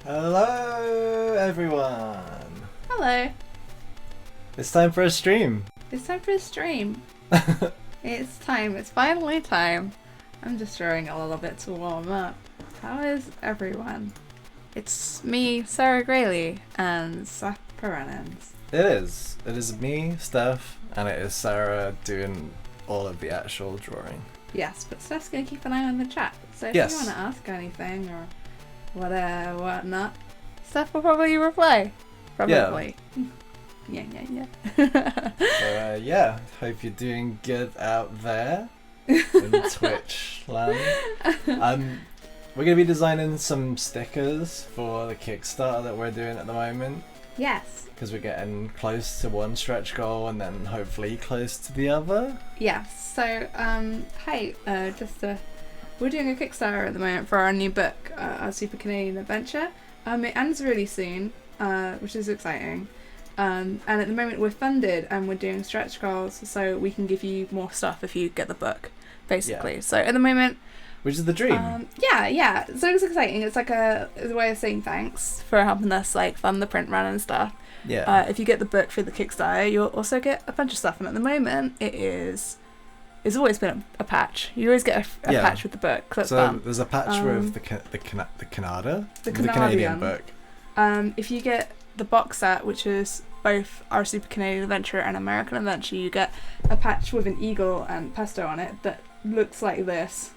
Hello, everyone. Hello. It's time for a stream. It's time for a stream. It's time. It's finally time. I'm just drawing a little bit to warm up. How is everyone? It's me, Sarah Grayley, and Stef Perenans. It is. It is me, Stef, and it is Sarah doing all of the actual drawing. Yes, but Stef's going to keep an eye on the chat. So if Yes. you want to ask anything or whatnot, Stef will probably reply. Probably. Yeah. So, yeah, hope you're doing good out there in Twitch land. We're going to be designing some stickers for the Kickstarter that we're doing at the moment. Yes. Because we're getting close to one stretch goal and then hopefully close to the other. Yes. So, we're doing a Kickstarter at the moment for our new book, Our Super Canadian Adventure. It ends really soon, which is exciting. And at the moment we're funded and we're doing stretch goals, so we can give you more stuff if you get the book, basically. Yeah. So at the moment, which is the dream. Yeah. So it's exciting. It's like it's a way of saying thanks for helping us like fund the print run and stuff. Yeah. If you get the book for the Kickstarter, you'll also get a bunch of stuff. And at the moment, it's always been a patch. You always get a patch with the book. That's fun. There's a patch with the Canadian book. If you get the box set, which is both Our Super Canadian Adventure and American Adventure, you get a patch with an eagle and pesto on it that looks like this,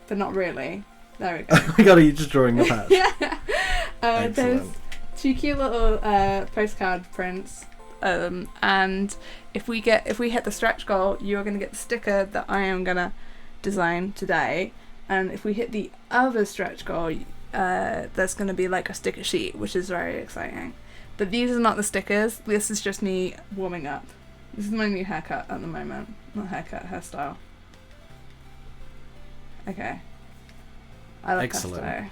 but not really. There we go. Oh my god, are you just drawing the patch? Yeah. There's two cute little postcard prints, and if we hit the stretch goal, you're going to get the sticker that I am going to design today, and if we hit the other stretch goal, there's going to be like a sticker sheet, which is very exciting. But these are not the stickers. This is just me warming up. This is my new haircut at the moment. Not haircut, hairstyle. Okay. I like excellent. pesto.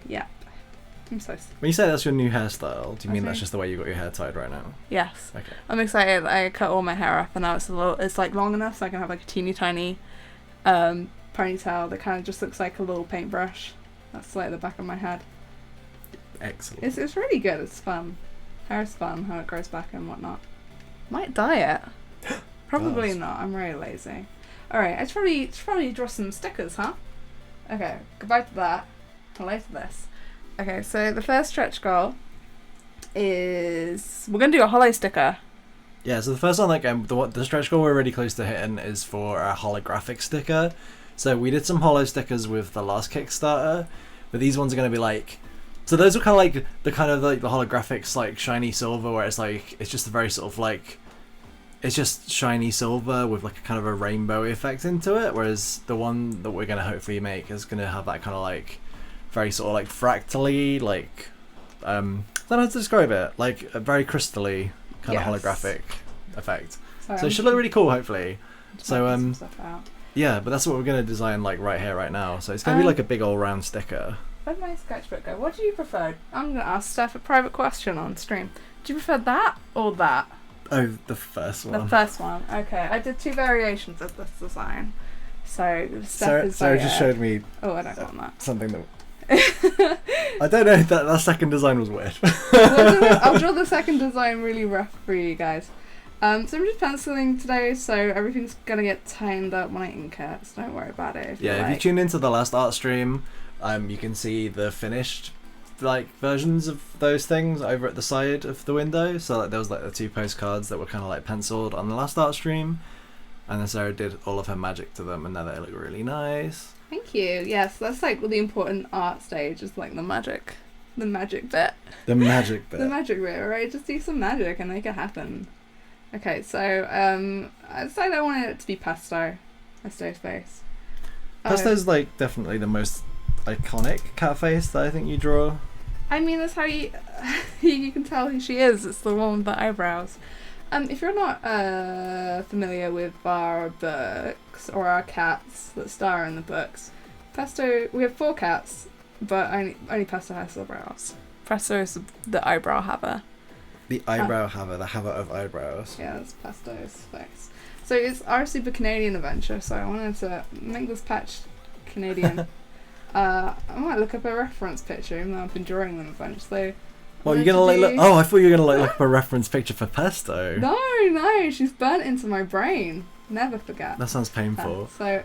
Yep. I'm so When you say that's your new hairstyle, do you mean that's just the way you got your hair tied right now? Yes. Okay. I'm excited. I cut all my hair off and now it's like long enough so I can have like a teeny tiny ponytail that kind of just looks like a little paintbrush. That's like the back of my head. Excellent. It's really good. It's fun. Hair's fun, how it grows back and whatnot. Might dye it. Probably not. I'm really lazy. Alright, I should probably draw some stickers, huh? Okay, goodbye to that. Hello to this. Okay, so the first stretch goal is we're gonna do a hollow sticker. Yeah, so the first one, the stretch goal we're really close to hitting is for a holographic sticker. So we did some hollow stickers with the last Kickstarter, but these ones are gonna be like. So those are kind of like the holographics, like shiny silver, where it's just a very sort of like, it's just shiny silver with like a kind of a rainbow effect into it. Whereas the one that we're gonna hopefully make is gonna have that kind of like, very sort of like fractally, like, I don't know how to describe it, like a very crystally kind of holographic effect. Sorry, so it should look really cool, hopefully. So yeah, but that's what we're gonna design like right here, right now. So it's gonna be like a big old round sticker. Where'd my sketchbook go? What do you prefer? I'm going to ask Stef a private question on stream. Do you prefer that or that? Oh, the first one. The first one. Okay, I did two variations of this design. So Sarah just showed me. Oh, I don't want that. Something that. I don't know. That second design was weird. I'll draw the second design really rough for you guys. So I'm just penciling today, so everything's gonna get timed up when I ink it. So don't worry about it. If you tune into the last art stream. You can see the finished versions of those things over at the side of the window. So there was the two postcards that were kind of like penciled on the last art stream, and then Sarah did all of her magic to them, and now they look really nice. Thank you. Yes, that's like the important art stage is like the magic bit. The magic bit. The magic bit, right? Just do some magic and make it happen. Okay, so I decided I wanted it to be pesto's face. Pesto's like definitely the most iconic cat face that I think you draw. I mean, that's how you can tell who she is. It's the one with the eyebrows. If you're not familiar with our books or our cats that star in the books, Pesto, we have 4 cats, but only Pesto has eyebrows. Pesto is the eyebrow haver. The eyebrow haver, the haver of eyebrows. Yeah, that's Pesto's face. So it's Our Super Canadian Adventure, so I wanted to make this patch Canadian. I might look up a reference picture, even though I've been drawing them a bunch. So. Well, you're gonna like look. Oh, I thought you were gonna like look up a reference picture for pesto. No, she's burnt into my brain. Never forget. That sounds painful. So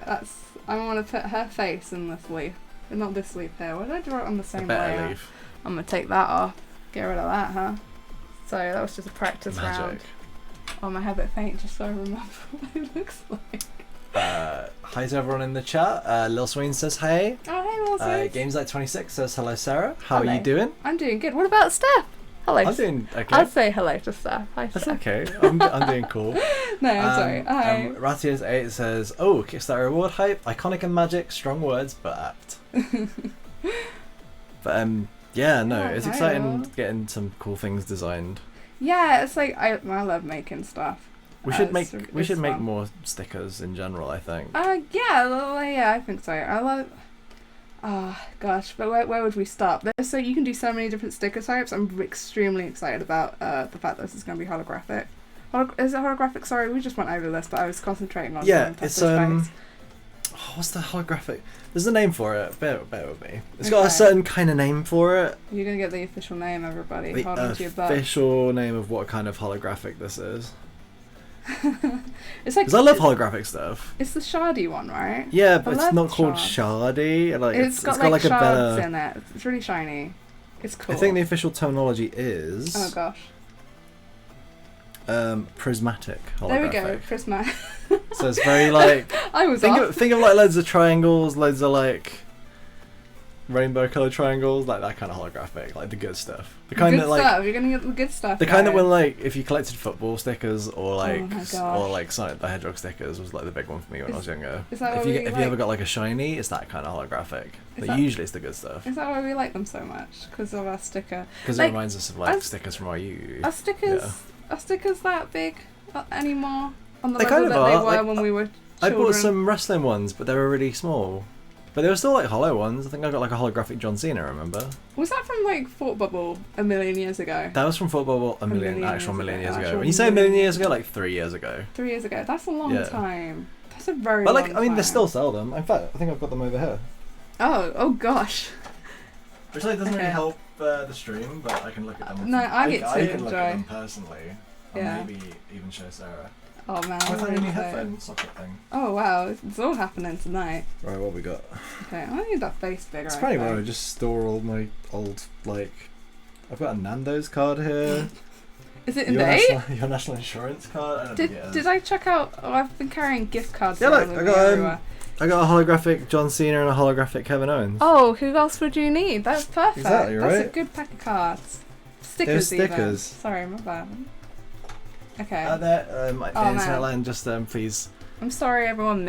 I want to put her face in this leaf, but not this leaf here. Why did I draw it on the same layer? Leaf. I'm gonna take that off. Get rid of that, huh? So that was just a practice round. Oh, my hair a bit faint, just so I remember what it looks like. Hi to everyone in the chat. Lil Swain says hey. Oh, hey, Lil Swain. Games like 26 says hello, Sarah. How are you doing? I'm doing good. What about Stef? Hello. I'm doing okay. I'll say hello to Stef. Hi, That's Stef. okay. I'm doing cool. No, I'm sorry. Hi. Ratius8 says, oh, Kickstarter reward hype, iconic and magic, strong words, but apt. But yeah, no, it's exciting getting some cool things designed. Yeah, it's like I love making stuff. We should make more stickers in general, I think. Yeah, I think so. I love. Oh gosh, but where would we start? So you can do so many different sticker types. I'm extremely excited about the fact that this is going to be holographic. Is it holographic? Sorry, we just went over this, but I was concentrating on. Yeah, it's what's the holographic? There's a name for it. Bear with me. It's got a certain kind of name for it. You're gonna get the official name, everybody. The Hold on to your butt. Official name of what kind of holographic this is. It's like. Because I love holographic stuff. It's the shardy one, right? Yeah, but it's not called shardy. Like it's got like shards a better in it. It's really shiny. It's cool. I think the official terminology is. Oh gosh. Prismatic holographic. There we go, prismatic. So it's very like think of like loads of triangles, loads of like rainbow colored triangles, like that kind of holographic, like the good stuff. The kind that like you're gonna get the good stuff. The kind that when like if you collected football stickers or like Sonic the Hedgehog stickers was like the big one for me when I was younger. Is that if you ever got like a shiny, it's that kind of holographic. But usually it's the good stuff. Is that why we like them so much? Because of our sticker. Because it reminds us of like stickers from our youth. Are stickers that big anymore? On the level that they were when we were children? I bought some wrestling ones, but they were really small. But they were still like hollow ones. I think I got like a holographic John Cena, remember? Was that from like Thought Bubble a million years ago? That was from Thought Bubble a million years ago. When you say a million years ago, like 3 years ago. 3 years ago. That's a long time. That's a very long time. But like, I mean, they still sell them. In fact, I think I've got them over here. Oh gosh. Which like doesn't really help the stream, but I can look at them. No, I get to enjoy. Look at them personally. And maybe even show Sarah. Oh man. I found a new headphone socket thing. Oh wow, it's all happening tonight. Right, what we got? Okay, I need that face bigger. It's funny where I just store all my old, like, I've got a Nando's card here. Is it in date? Your national insurance card? Did I check out? Oh, I've been carrying gift cards. Yeah, look, I got a holographic John Cena and a holographic Kevin Owens. Oh, who else would you need? That's perfect. Exactly, right? That's a good pack of cards. Stickers even. Sorry, my bad. Okay. Internet line, just please. I'm sorry everyone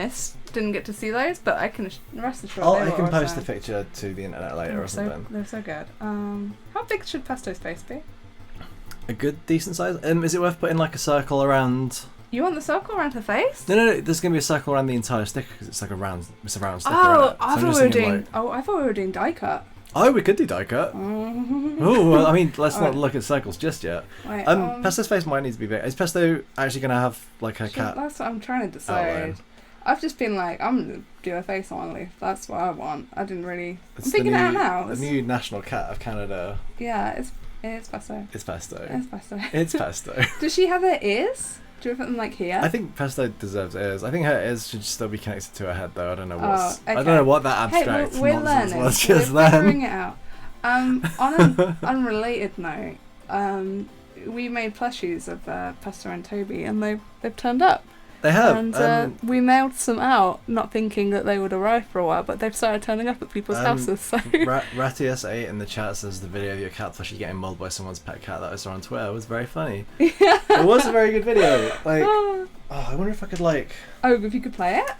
didn't get to see those, but I can rest assured. I can post the picture to the internet later or something. They're so good. How big should Pesto's face be? A good, decent size. Is it worth putting like a circle around? You want the circle around her face? No. There's gonna be a circle around the entire sticker because it's like a round sticker. Oh, I thought we were doing die cut. Oh, we could do die cut. Oh, well, I mean, let's not look at circles just yet. Wait, Pesto's face might need to be big. Is Pesto actually going to have like a cat? That's what I'm trying to decide. I've just been like, I'm going to do a face on leaf. That's what I want. I didn't really... I'm figuring it out now. The new national cat of Canada. Yeah, it's Pesto. It's Pesto. It's Pesto. It's Pesto. Does she have her ears? Do we put them like here? I think Pesto deserves ears. I think her ears should still be connected to her head, though. I don't know I don't know what that abstract nonsense was just then. We're figuring it out. On an unrelated note, we made plushies of Pesto and Toby, and they've turned up. They have. And we mailed some out, not thinking that they would arrive for a while, but they've started turning up at people's houses. So Ratius8 in the chat says the video of your cat plushie getting mauled by someone's pet cat that I saw on Twitter was very funny. Yeah. It was a very good video. Like, I wonder if I could like. Oh, if you could play it?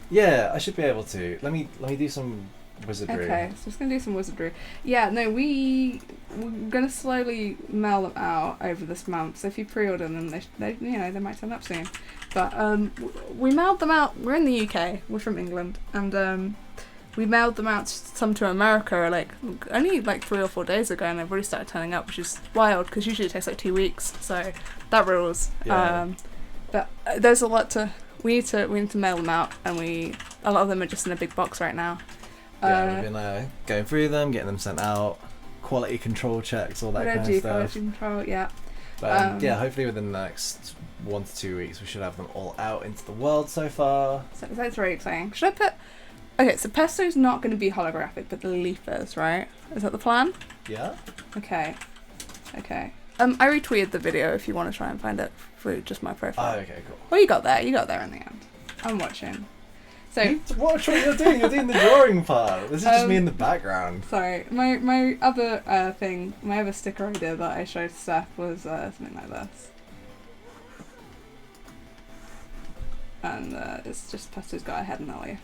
Yeah, I should be able to. Let me do some wizardry. Okay, so just gonna do some wizardry. Yeah, no, we're gonna slowly mail them out over this month. So if you pre-order them, they might turn up soon. But we mailed them out. We're in the UK. We're from England, and we mailed them out some to America like only like 3 or 4 days ago, and they've already started turning up, which is wild because usually it takes like 2 weeks. So that rules. Yeah. But there's a lot to. We need to mail them out, and a lot of them are just in a big box right now. we've been going through them, getting them sent out, quality control checks, all that kind of stuff. Quality control, yeah. But hopefully within the next 1 to 2 weeks we should have them all out into the world so far. So that's very exciting. Should I put... Okay, so Pesto's not going to be holographic, but the leaf is, right? Is that the plan? Yeah. Okay. I retweeted the video if you want to try and find it through just my profile. Oh, okay, cool. Well, you got there in the end. I'm watching. So watch what you're doing. You're doing the drawing part. This is just me in the background. Sorry, my other thing, my other sticker idea that I showed Stef was something like this, and it's just Pesto's got a head and a leaf.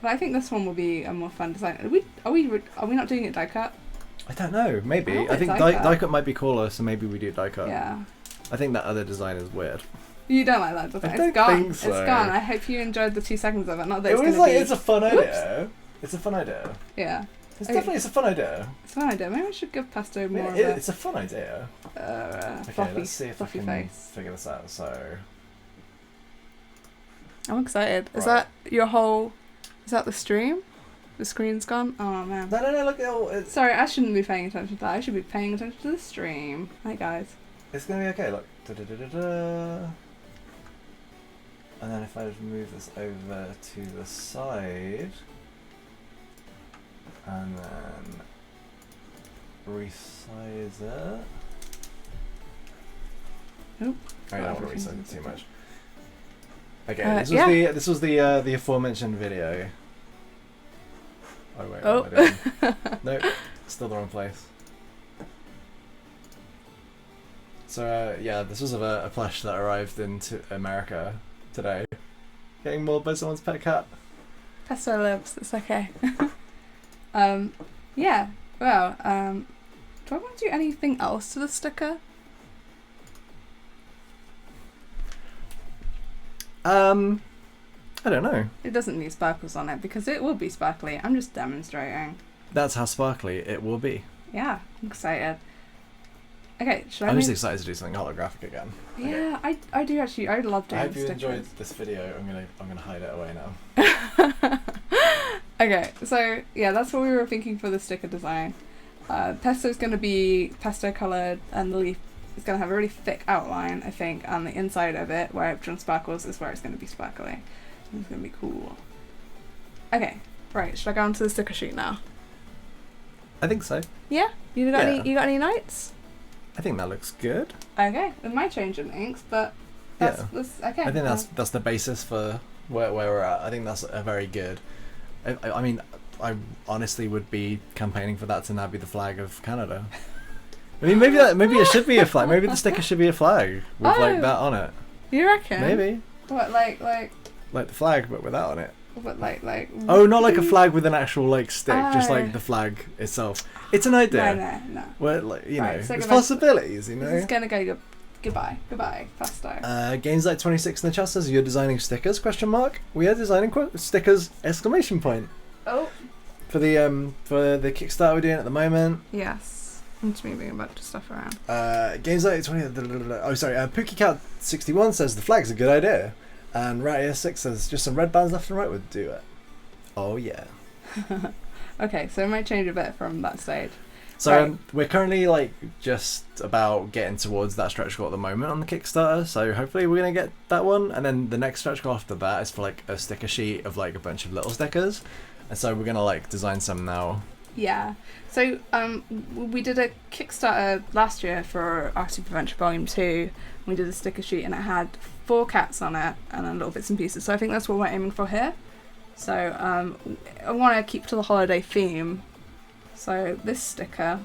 But I think this one will be a more fun design. Are we not doing it die cut? I don't know. Maybe. I think die cut might be cooler, so maybe we do die cut. Yeah. I think that other design is weird. You don't like that design? It's gone. Think so. It's gone. I hope you enjoyed the 2 seconds of it. Not that it's a fun idea. It's a fun idea. Yeah. It's a fun idea. It's a fun idea. Maybe we should give Pesto more of it's a fun idea. Fluffy, let's see if I can face. figure this out. So I'm excited. Is Right. that your whole... Is that the stream? The screen's gone? Oh man. No, look at all. Sorry, I shouldn't be paying attention to that. I should be paying attention to the stream. Hi guys. It's gonna be okay. Look. Da-da-da-da-da. And then if I just move this over to the side, and then resize it. Nope. I don't want to resize it too much. Okay, this was the aforementioned video. Oh wait, what am I doing? Nope, still the wrong place. So this was a plush that arrived into America today. Getting mauled by someone's pet cat. Pesto lives, it's okay. Yeah, well, do I want to do anything else to the sticker? I don't know. It doesn't need sparkles on it because it will be sparkly. I'm just demonstrating. That's how sparkly it will be. Yeah, I'm excited. Okay, I'm just excited to do something holographic again. Yeah, okay. I do actually. I love doing stickers. I hope you enjoyed this video. I'm gonna hide it away now. Okay, so yeah, that's what we were thinking for the sticker design. Pesto's gonna be pesto coloured, and the leaf is gonna have a really thick outline, I think, on the inside of it, where I've drawn sparkles is where it's gonna be sparkly. It's gonna be cool. Okay, right. Should I go onto the sticker sheet now? I think so. Yeah. You got any notes? I think that looks good. Okay, it might change in inks, but that's okay. I think that's the basis for where we're at. I think that's a very good. I mean, I honestly would be campaigning for that to now be the flag of Canada. I mean, maybe it should be a flag. Maybe the sticker should be a flag with like that on it. You reckon? Maybe. What like the flag, but without on it. But like. Oh, not like a flag with an actual like stick, just like the flag itself. It's an idea. No. Where like so there's possibilities, you know. This is gonna go. Goodbye, Pesto. Games like 26 in the chat says you're designing stickers? ? We are designing stickers! ! Oh. For the Kickstarter we're doing at the moment. Yes. I'm just moving a bunch of stuff around. Games like 20. Oh, sorry. PookieCat61 says the flag's a good idea, and Rattier6 says just some red bands left and right would do it. Oh yeah. Okay, so it might change a bit from that stage. So right. We're currently like just about getting towards that stretch goal at the moment on the Kickstarter. So hopefully we're gonna get that one, and then the next stretch goal after that is for like a sticker sheet of like a bunch of little stickers, and so we're gonna like design some now. Yeah. So we did a Kickstarter last year for our Super Adventure Volume 2. We did a sticker sheet and it had 4 cats on it and then little bits and pieces. So I think that's what we're aiming for here. So I want to keep to the holiday theme. So this sticker.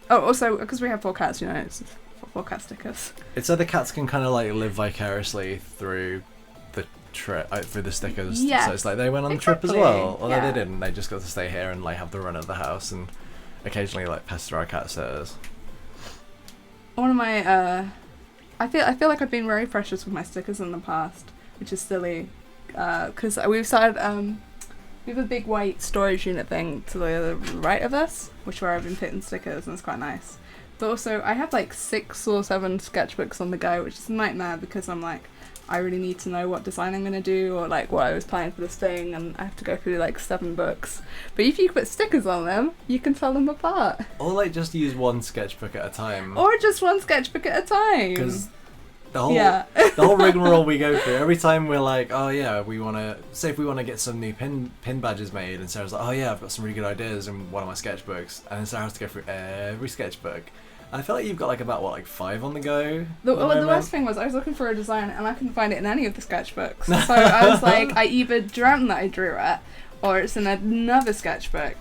Oh, also because we have 4 cats, you know, it's 4 cat stickers. It's so the cats can kind of like live vicariously through the trip, through the stickers. Yeah. So it's like they went on the trip as well, although they didn't. They just got to stay here and like have the run of the house and occasionally like pester our cat sitters. One of my I feel like I've been very precious with my stickers in the past, which is silly, because we've started. We have a big white storage unit thing to the right of us, which where I've been putting stickers, and it's quite nice. But also, I have like 6 or 7 sketchbooks on the go, which is a nightmare because I'm like I really need to know what design I'm going to do, or like what I was planning for this thing, and I have to go through like 7 books. But if you put stickers on them, you can tell them apart. Or like just use one sketchbook at a time. Or just one sketchbook at a time. Because the whole rigmarole we go through, every time we're like, oh yeah, we want to, say if we want to get some new pin badges made, and Sarah's like, oh yeah, I've got some really good ideas in one of my sketchbooks, and then Sarah has to go through every sketchbook. I feel like you've got like about, what, like 5 on the go? The worst thing was I was looking for a design and I couldn't find it in any of the sketchbooks. So I was like, I either dreamt that I drew it, or it's in another sketchbook.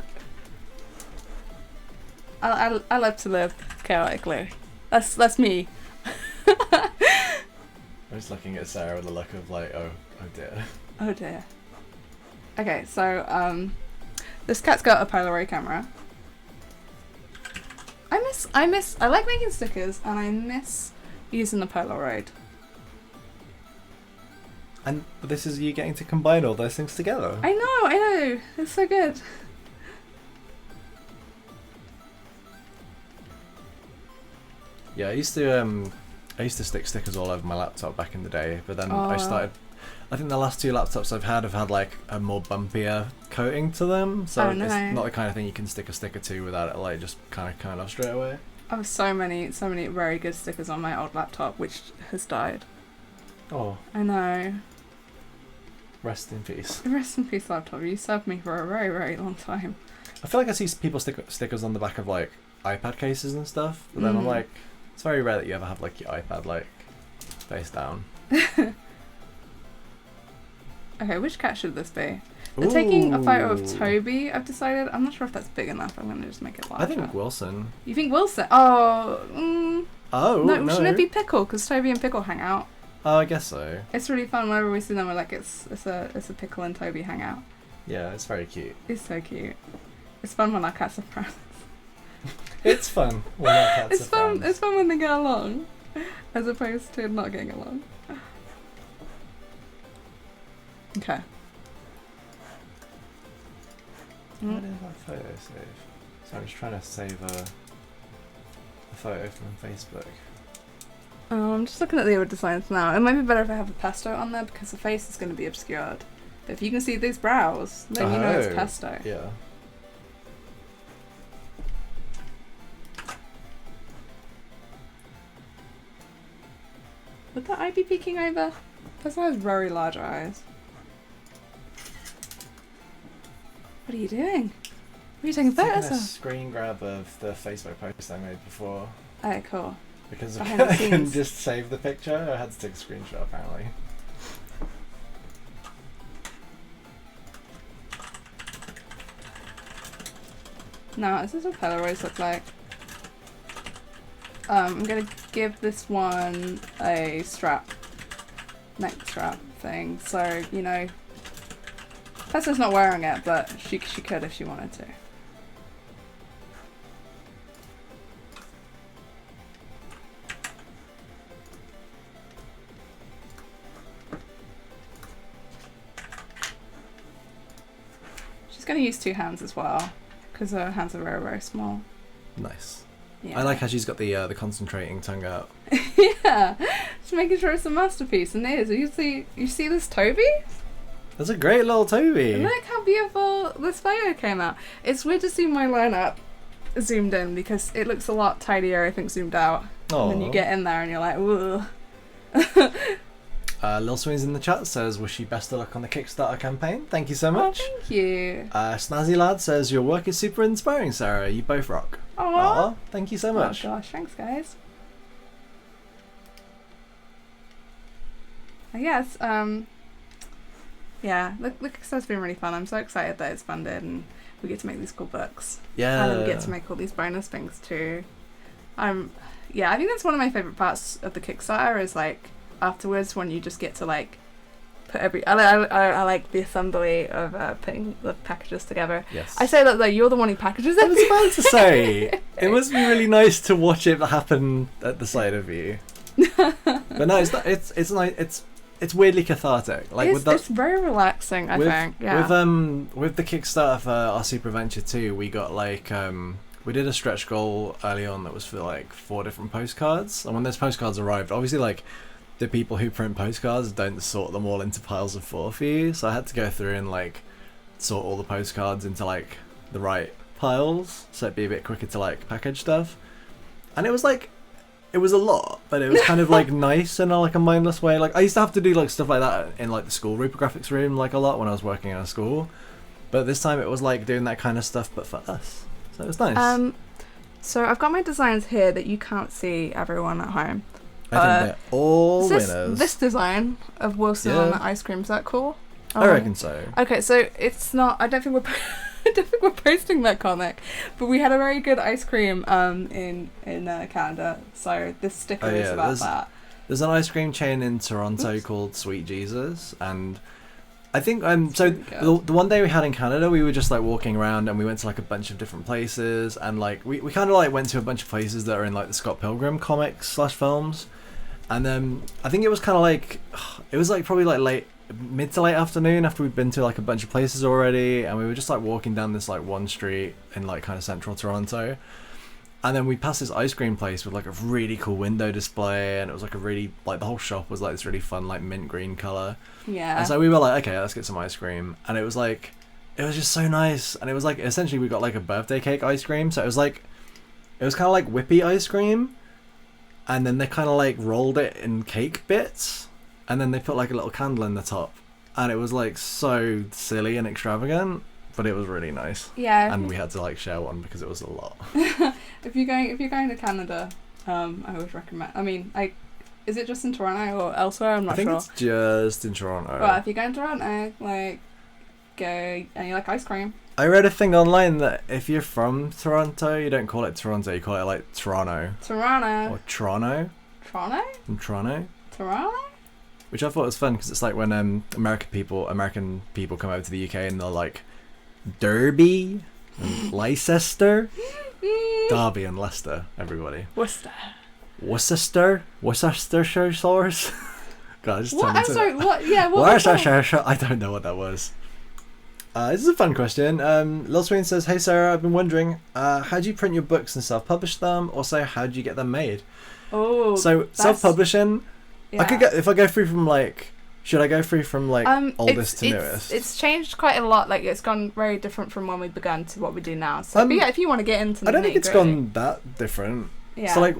I love to live chaotically. That's me. I'm just looking at Sarah with a look of like, oh dear. Oh dear. Okay, so this cat's got a Polaroid camera. I like making stickers, and I miss using the Polaroid. And this is you getting to combine all those things together. I know, it's so good. Yeah, I used to stick stickers all over my laptop back in the day, but then I think the last 2 laptops I've had like a more bumpier coating to them, so it's not the kind of thing you can stick a sticker to without it like just kind of coming off straight away. I have so many very good stickers on my old laptop, which has died. Oh. I know. Rest in peace. Rest in peace, laptop. You served me for a very, very long time. I feel like I see people stick stickers on the back of like iPad cases and stuff, but then I'm like, it's very rare that you ever have like your iPad like face down. Okay, which cat should this be? They're taking a photo of Toby, I've decided. I'm not sure if that's big enough. I'm going to just make it larger. I think Wilson. You think Wilson? Oh, no. Shouldn't it be Pickle? Because Toby and Pickle hang out. Oh, I guess so. It's really fun whenever we see them. We're like, it's a Pickle and Toby hangout. Yeah, it's very cute. It's so cute. It's fun when our cats are friends. It's fun when our cats are friends. It's fun when they get along, as opposed to not getting along. Okay. Where did that photo save? So I'm just trying to save a photo from Facebook. Oh, I'm just looking at the other designs now. It might be better if I have a pesto on there because the face is going to be obscured. But if you can see these brows, then you know it's pesto. Yeah. Would that eye be peeking over? Pesto has very large eyes. What are you doing? What are you taking photos of? A screen grab of the Facebook post I made before. Oh, cool. Because I couldn't just save the picture, I had to take a screenshot apparently. Now, this is what Polaroids look like. I'm gonna give this one a strap, neck strap thing, so you know. Pesto's not wearing it, but she could if she wanted to. She's going to use 2 hands as well, because her hands are very, very small. Nice. Yeah. I like how she's got the concentrating tongue out. Yeah, she's making sure it's a masterpiece, and it is. You see this Toby? That's a great little Toby. Look how beautiful this photo came out. It's weird to see my lineup zoomed in because it looks a lot tidier, I think, zoomed out. Aww. And then you get in there and you're like, ooh. Lil Swings in the chat says, wish you best of luck on the Kickstarter campaign. Thank you so much. Oh, thank you. Snazzy Lad says, your work is super inspiring, Sarah. You both rock. Aww. Thank you so much. Oh gosh, thanks guys. I guess, yeah, the Kickstarter's been really fun. I'm so excited that it's funded and we get to make these cool books. Yeah. And then we get to make all these bonus things too. Yeah, I think that's one of my favourite parts of the Kickstarter is like afterwards when you just get to like put I like the assembly of putting the packages together. Yes. I say that though, you're the one who packages it. I was about to say, it must be really nice to watch it happen at the sight of you. But no, it's nice. It's weirdly cathartic. Like it's very relaxing, I think. Yeah. With the Kickstarter for our Super Adventure 2, we got like we did a stretch goal early on that was for like 4 different postcards, and when those postcards arrived, obviously like the people who print postcards don't sort them all into piles of 4 for you, so I had to go through and like sort all the postcards into like the right piles, so it'd be a bit quicker to like package stuff. And it was like, it was a lot, but it was kind of like nice in like a mindless way. Like I used to have to do like stuff like that in like the school reprographics room like a lot when I was working in a school, but this time it was like doing that kind of stuff but for us, so it was nice. So I've got my designs here that you can't see, everyone at home. I think they're all winners. This design of Wilson on the ice cream, is that cool? I reckon so. Okay, so it's not, I don't think we're posting that comic, but we had a very good ice cream in Canada, so this sticker is about that. There's an ice cream chain in Toronto called Sweet Jesus, and I think so the one day we had in Canada, we were just like walking around and we went to like a bunch of different places, and like we kind of like went to a bunch of places that are in like the Scott Pilgrim comics / films, and then I think it was kind of like, it was like probably like mid to late afternoon after we'd been to like a bunch of places already, and we were just like walking down this like one street in like kind of central Toronto, and then we passed this ice cream place with like a really cool window display, and it was like a really, like the whole shop was like this really fun like mint green color. Yeah. And so we were like, okay, let's get some ice cream, and it was like, it was just so nice, and it was like essentially we got like a birthday cake ice cream, so it was like, it was kind of like whippy ice cream, and then they kind of like rolled it in cake bits, and then they put like a little candle in the top, and it was like so silly and extravagant, but it was really nice. Yeah. And we had to like share one because it was a lot. If you're going to Canada, I would recommend. I mean, is it just in Toronto or elsewhere? I'm not sure. I think it's just in Toronto. Well, if you're going to Toronto, like, go and you like ice cream. I read a thing online that if you're from Toronto, you don't call it Toronto, you call it like Toronto. Toronto. Or Toronto. Toronto? From Toronto. Toronto? Which I thought was fun because it's like when American people come over to the UK and they're like Derby and Leicester, Derby and Leicester, everybody. Worcestershire sauce. God, I just what? turned into... I'm sorry, what? Yeah, what? Worcestershire. I don't know what that was. This is a fun question. Lil Sween says, "Hey Sarah, I've been wondering, how do you print your books and self-publish them? Also, how do you get them made?" Oh, so self-publishing. Yeah. I could get, if I go through from like, should I go through from like oldest to newest? It's changed quite a lot. Like it's gone very different from when we began to what we do now. So but yeah, if you want to get into the I don't think it's gone that different. Yeah. So like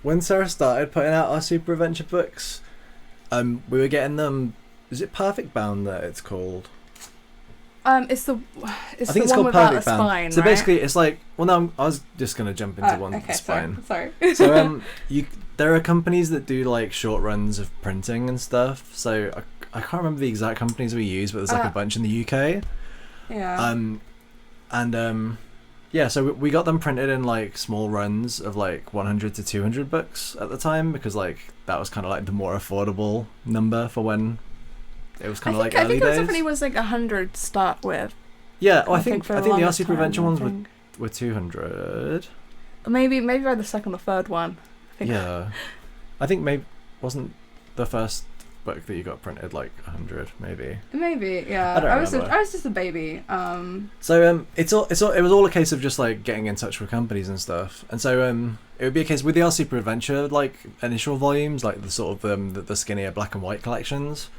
when Sarah started putting out our Super Adventure books, we were getting them. Is it Perfect Bound that it's called? It's the I think it's one called without Perfect a Bound. spine, So right? basically, it's like, well, no, I was just gonna jump into one okay, spine. Sorry. So there are companies that do like short runs of printing and stuff. So I can't remember the exact companies we use, but there's like a bunch in the UK. Yeah. Yeah, so we got them printed in like small runs of like 100 to 200 books at the time, because like that was kind of like the more affordable number for when it was kind of like early days. I think it definitely was like 100 to start with. Yeah, I think the the Super Adventure ones were 200. Maybe by the second or third one. I think maybe wasn't the first book that you got printed like 100 maybe. Maybe, yeah. I was just a baby. So it was all a case of just like getting in touch with companies and stuff, and so it would be a case with the Super Adventure like initial volumes, like the sort of the skinnier black and white collections.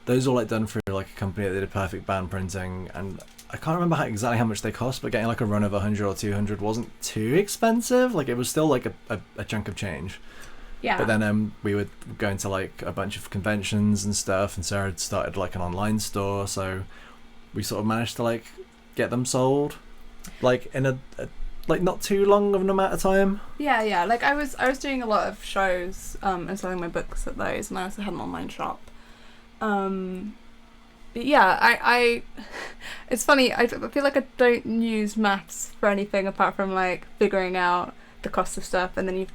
Those were like done through like a company that did Perfect Bound printing, and I can't remember exactly how much they cost, but getting like a run of 100 or 200 wasn't too expensive. Like it was still like a chunk of change. Yeah. But then we would go into like a bunch of conventions and stuff, and Sarah had started like an online store, so we sort of managed to like get them sold like in a like not too long of an amount of time. Yeah. Like I was doing a lot of shows and selling my books at those, and I also had an online shop. But yeah, I it's funny, I feel like I don't use maths for anything apart from like figuring out the cost of stuff, and then you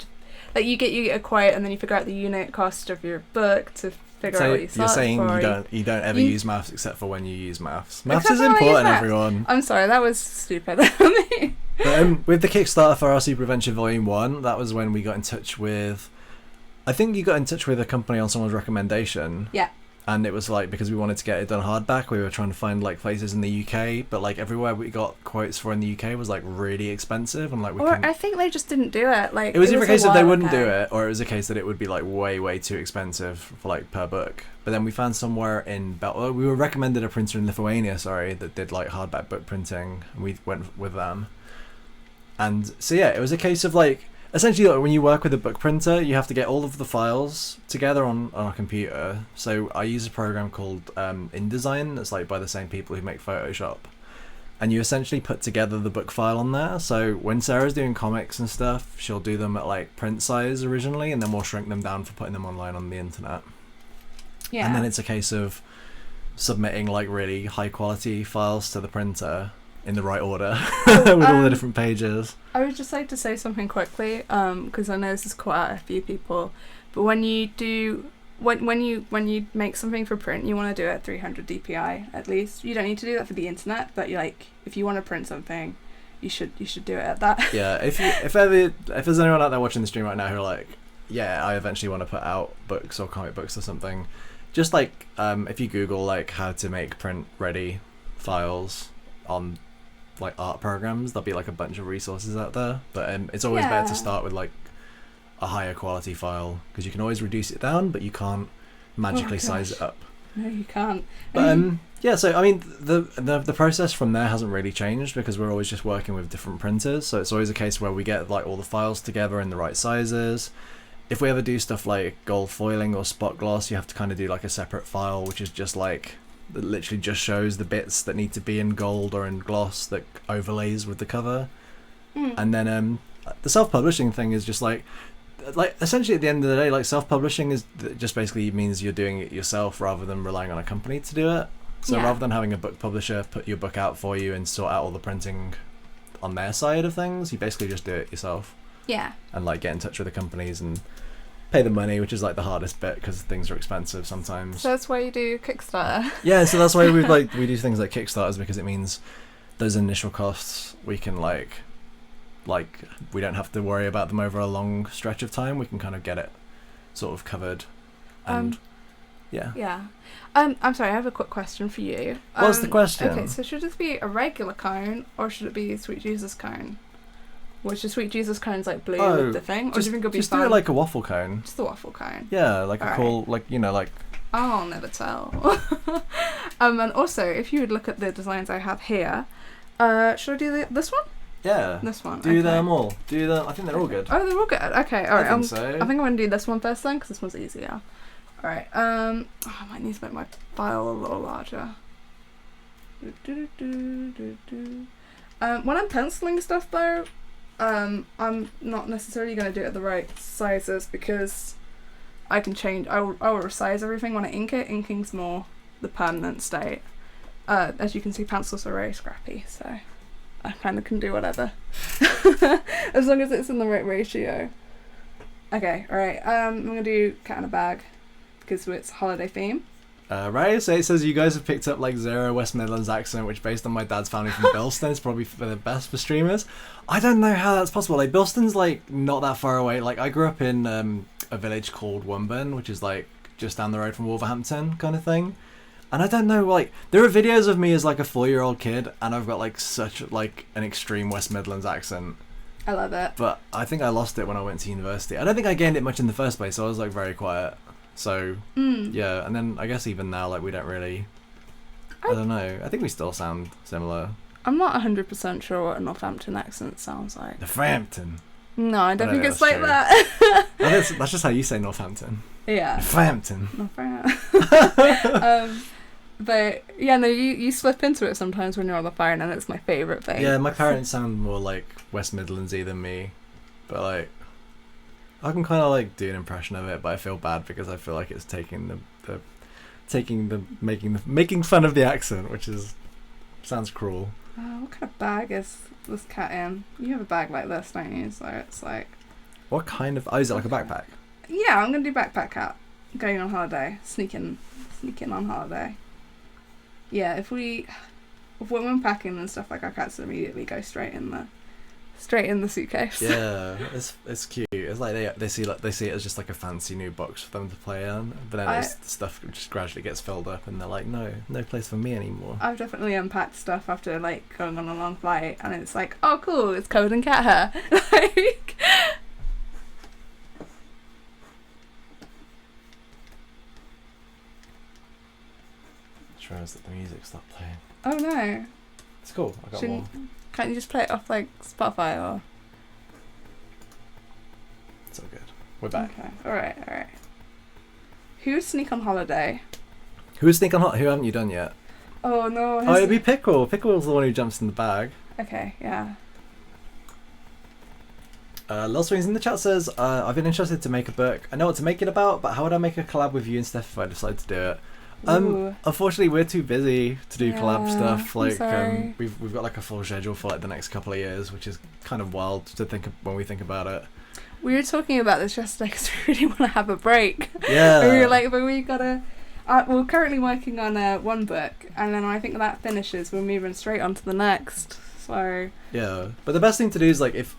get a quote, and then you figure out the unit cost of your book to figure out what you you're saying for. you don't ever use maths except for when you use maths. Maths is important, everyone. I'm sorry, that was stupid. But with the Kickstarter for our Super Adventure Volume 1, that was when we got in touch with, I think you got in touch with a company on someone's recommendation. Yeah. And it was like, because we wanted to get it done hardback, we were trying to find like places in the UK, but like everywhere we got quotes for in the UK was like really expensive, and like I think they just didn't do it. Like it was either a case that they wouldn't ago. do it, or it was a case that it would be like way too expensive for like per book. But then we found somewhere in we were recommended a printer in Lithuania, that did like hardback book printing, and we went with them. And so yeah, it was a case of like, essentially, like, when you work with a book printer, you have to get all of the files together on a computer. So I use a program called InDesign that's like by the same people who make Photoshop. And you essentially put together the book file on there. So when Sarah's doing comics and stuff, she'll do them at like print size originally, and then we'll shrink them down for putting them online on the internet. Yeah. And then it's a case of submitting like really high quality files to the printer in the right order with all the different pages. I would just like to say something quickly, because I know this has caught out a few people, but when you make something for print, you want to do it at 300 dpi at least. You don't need to do that for the internet, but if you want to print something, you should do it at that. Yeah, if there's anyone out there watching the stream right now who are like, yeah, I eventually want to put out books or comic books or something, just like if you Google like how to make print ready files on like art programs, there'll be like a bunch of resources out there, but it's always better to start with like a higher quality file, because you can always reduce it down, but you can't magically size it up. No, you can't. But yeah, so I mean the process from there hasn't really changed, because we're always just working with different printers, so it's always a case where we get like all the files together in the right sizes. If we ever do stuff like gold foiling or spot gloss, you have to kind of do like a separate file, which is just like, that literally just shows the bits that need to be in gold or in gloss that overlays with the cover. And then the self-publishing thing is just like essentially at the end of the day, like self-publishing is just basically means you're doing it yourself rather than relying on a company to do it. So rather than having a book publisher put your book out for you and sort out all the printing on their side of things, you basically just do it yourself. Yeah. And like get in touch with the companies and pay the money, which is like the hardest bit, because things are expensive sometimes. So that's why you do Kickstarter. Yeah, so that's why we do things like Kickstarters, because it means those initial costs we can like we don't have to worry about them over a long stretch of time. We can kind of get it sort of covered. And yeah. I'm sorry, I have a quick question for you. What's the question? Okay, so should this be a regular cone, or should it be a Sweet Jesus cone? Which the Sweet Jesus cone's like blue with the thing, or do you think it'll be fun? Do it like a waffle cone. Just the waffle cone. Yeah, like a cool, like, you know, like. I'll never tell. And also, if you would look at the designs I have here, should I do this one? Yeah. This one. Do them all. Do them. I think they're all good. Oh, they're all good. Okay, all right. I think so. I think I'm gonna do this one first then, because this one's easier. All right. I might need to make my file a little larger. When I'm penciling stuff though, I'm not necessarily going to do it at the right sizes, because I can change. I will resize everything when I ink it. Inking's more the permanent state. As you can see, pencils are very scrappy, so I kind of can do whatever as long as it's in the right ratio. Okay, all right. I'm gonna do cat in a bag because it's holiday theme. Right, so it says you guys have picked up like zero West Midlands accent, which based on my dad's family from Bilston is probably for the best for streamers. I don't know how that's possible. Like Bilston's like not that far away. Like I grew up in a village called Wumburn, which is like just down the road from Wolverhampton kind of thing. And I don't know, like there are videos of me as like a 4-year-old kid, and I've got like such like an extreme West Midlands accent. I love it. But I think I lost it when I went to university. I don't think I gained it much in the first place, so I was like very quiet. So yeah, and then I guess even now, like we don't really. I don't know. I think we still sound similar. I'm not 100% sure what a Northampton accent sounds like. Northampton. No, I don't think it's like true. That. That's just how you say Northampton. Yeah. Northampton. But yeah, no, you slip into it sometimes when you're on the phone, and it's my favourite thing. Yeah, my parents sound more like West Midlandsy than me, but like. I can kind of like do an impression of it, but I feel bad because I feel like it's making fun of the accent, which sounds cruel. What kind of bag is this cat in? You have a bag like this, don't you? So it's like. What kind of? Oh, is it like a backpack? Yeah, I'm gonna do backpack cat. Going on holiday, sneaking on holiday. Yeah, if we're packing and stuff, like our cats immediately go straight in the straight in the suitcase. Yeah, it's cute. It's like they see it as just like a fancy new box for them to play on, but then stuff just gradually gets filled up, and they're like, no place for me anymore. I've definitely unpacked stuff after like going on a long flight, and it's like, oh cool, it's covered in cat hair. Like, just realised that the music stopped playing. Oh no. It's cool. I got more. Can't you just play it off like Spotify or? It's all good. We're back. Okay. All right. Who's Sneak on Holiday? Who's Sneak on Holiday? Who haven't you done yet? Oh no. Oh, it'd be Pickle. Pickle's the one who jumps in the bag. Okay. Yeah. Lil Swings in the chat says, I've been interested to make a book. I know what to make it about, but how would I make a collab with you and Stef if I decide to do it? Unfortunately, we're too busy to do collab stuff. Like, we've got like a full schedule for like the next couple of years, which is kind of wild to think of when we think about it. We were talking about this yesterday because we really want to have a break. Yeah. And we were like, but we gotta. We're currently working on one book, and then I think that finishes, we're moving straight on to the next. So. Yeah, but the best thing to do is like if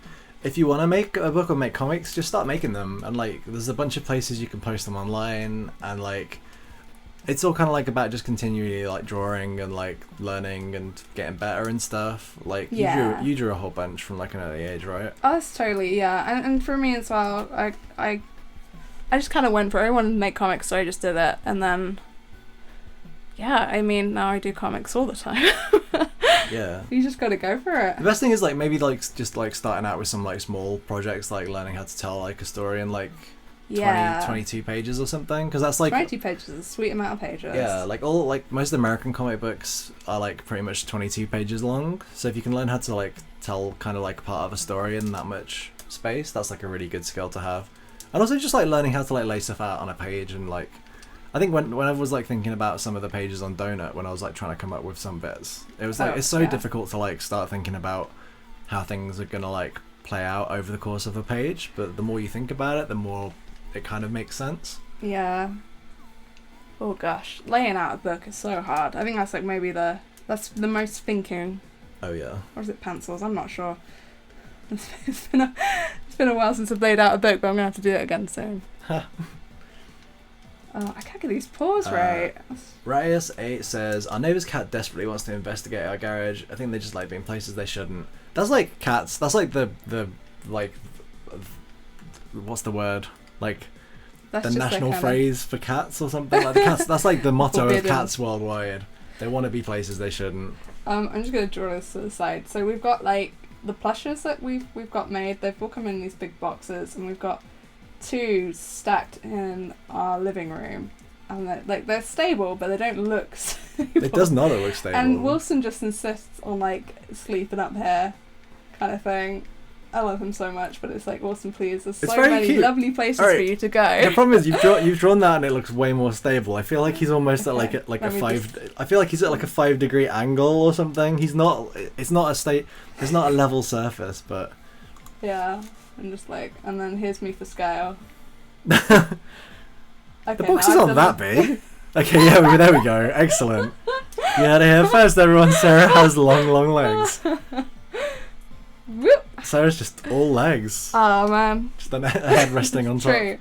you want to make a book or make comics, just start making them, and like there's a bunch of places you can post them online, and like it's all kind of like about just continually like drawing and like learning and getting better and stuff. Like you drew a whole bunch from like an early age, right? Oh, that's totally, yeah. And for me as well, I just kind of went for it. I wanted to make comics, so I just did it, and then yeah, I mean now I do comics all the time. Yeah, you just gotta go for it. The best thing is like maybe like just like starting out with some like small projects, like learning how to tell like a story in like 22 pages or something, because that's like 22 pages is a sweet amount of pages. Yeah, like all like most American comic books are like pretty much 22 pages long, so if you can learn how to like tell kind of like part of a story in that much space, that's like a really good skill to have. And also just like learning how to like lay stuff out on a page, and like I think when I was like thinking about some of the pages on Donut, when I was like trying to come up with some bits, it was like it's so difficult to like start thinking about how things are gonna like play out over the course of a page, but the more you think about it, the more it kind of makes sense. Yeah. Oh gosh, laying out a book is so hard. I think that's like maybe that's the most thinking. Oh yeah. Or is it pencils? I'm not sure. It's been a while since I've laid out a book, but I'm gonna have to do it again soon. Oh, I can't get these paws right. Reyes8 says, our neighbour's cat desperately wants to investigate our garage. I think they just like being places they shouldn't. That's like cats. That's like the like, what's the word? Like the national phrase for cats or something. Like the cats. That's like the motto of cats worldwide. They want to be places they shouldn't. I'm just gonna draw this to the side. So we've got like the plushes that we've got made. They've all come in these big boxes, and we've got 2 stacked in our living room, and they're stable, but they don't look stable. It does not look stable. And Wilson just insists on like sleeping up here, kind of thing. I love him so much, but it's like, Wilson, please, there's so many cute. Lovely places for you to go. The problem is you've drawn that and it looks way more stable. I feel like he's almost at like a 5. I feel like he's at like a 5-degree angle or something. He's not. It's not a level surface, but yeah. I'm just like, and then here's me for scale. Okay, the box is not that big. Okay, yeah, there we go. Excellent. You heard it here first, everyone. Sarah has long legs. Whoop. Sarah's just all legs. Oh man. Just a head resting on top. True.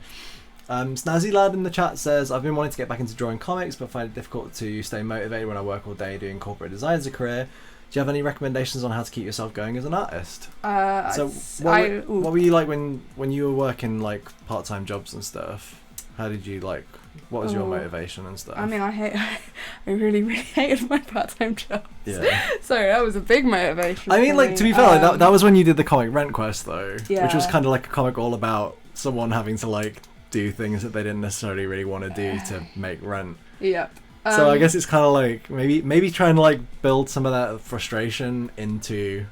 Snazzy Lad in the chat says, I've been wanting to get back into drawing comics, but find it difficult to stay motivated when I work all day doing corporate design as a career. Do you have any recommendations on how to keep yourself going as an artist? What were you like when you were working like part-time jobs and stuff? How did you like? What was your motivation and stuff? I mean, I really hated my part-time jobs. Yeah. Sorry, that was a big motivation. I mean, like to be fair, like, that was when you did the comic Rent Quest though, which was kind of like a comic all about someone having to like do things that they didn't necessarily really want to do to make rent. Yep. So I guess it's kind of like maybe trying to like build some of that frustration into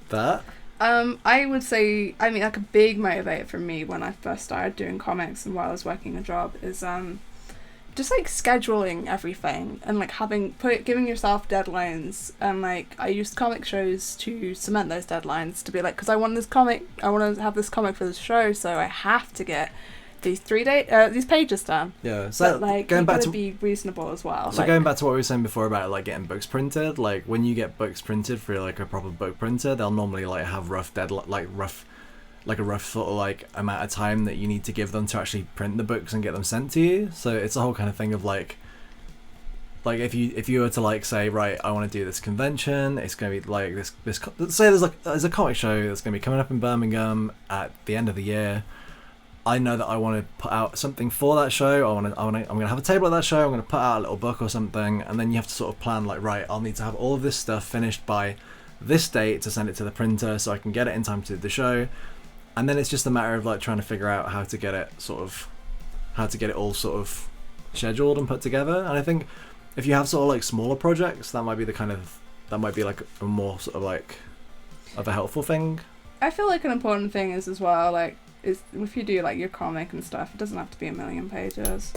that. I would say, I mean, like a big motivator for me when I first started doing comics and while I was working a job is just like scheduling everything and like giving yourself deadlines, and like I used comic shows to cement those deadlines, to be like, because I want to have this comic for the show, so I have to get these these pages done. Yeah, so but, like, going back to to be reasonable as well. So like, going back to what we were saying before about like getting books printed, like when you get books printed for like a proper book printer, they'll normally like have rough a rough sort of like amount of time that you need to give them to actually print the books and get them sent to you. So it's a whole kind of thing of like if you were to like say, right, I want to do this convention, it's going to be like this say there's a comic show that's going to be coming up in Birmingham at the end of the year. I know that I want to put out something for that show. I'm going to have a table at that show. I'm going to put out a little book or something, and then you have to sort of plan like, right, I'll need to have all of this stuff finished by this date to send it to the printer so I can get it in time to do the show. And then it's just a matter of like trying to figure out how to get it all sort of scheduled and put together. And I think if you have sort of like smaller projects, that might be like a more sort of like of a helpful thing. I feel like an important thing is as well, like, is if you do like your comic and stuff, it doesn't have to be 1,000,000 pages.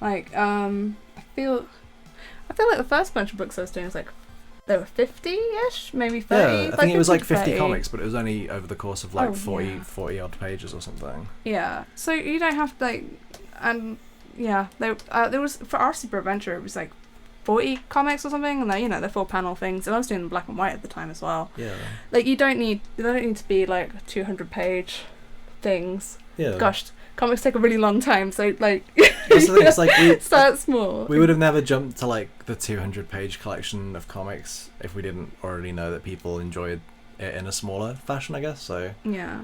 Like, I feel like the first bunch of books I was doing was like, there were 50-ish, maybe 30. Yeah, I think it was like 50 30. comics, but it was only over the course of like 40 yeah. odd pages or something. Yeah, so you don't have to like, and yeah, there was for our Super Adventure, it was like 40 comics or something, and they're 4-panel things, and I was doing black and white at the time as well. Yeah. Like they don't need to be like 200-page things. Yeah. Gosh, comics take a really long time, so like That's the thing, it's like start small. We would have never jumped to like the 200-page collection of comics if we didn't already know that people enjoyed it in a smaller fashion, I guess. So yeah.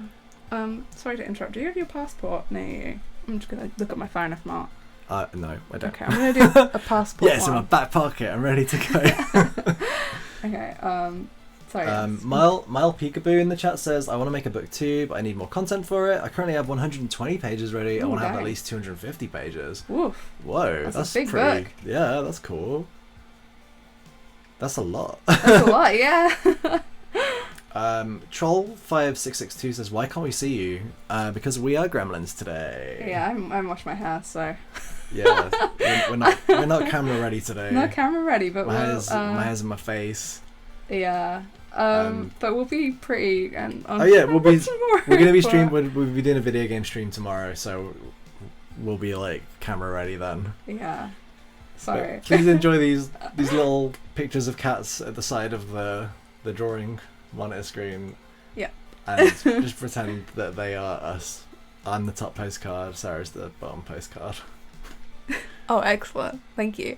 Sorry to interrupt. Do you have your passport near you? I'm just gonna look at my phone if not. No, I don't. Okay, I'm gonna do a passport. Yes, in my back pocket. I'm ready to go. Okay. Sorry. Mile Peekaboo in the chat says, I want to make a book too, but I need more content for it. I currently have 120 pages ready. I want to have at least 250 pages. Woof. Whoa, that's a big pretty. book. Yeah, that's cool. That's a lot. That's a lot, yeah. Troll5662 says, why can't we see you? Because we are gremlins today. Yeah, I washed my hair, so. Yeah, we're not camera ready today. Not camera ready, but my hair's in my face. Yeah. But we'll be pretty and on we're gonna be we'll be doing a video game stream tomorrow, so we'll be like camera ready then. Yeah. Sorry. But please enjoy these little pictures of cats at the side of the drawing monitor screen. Yeah. And just pretend that they are us. I'm the top postcard, Sarah's the bottom postcard. Oh, excellent. Thank you.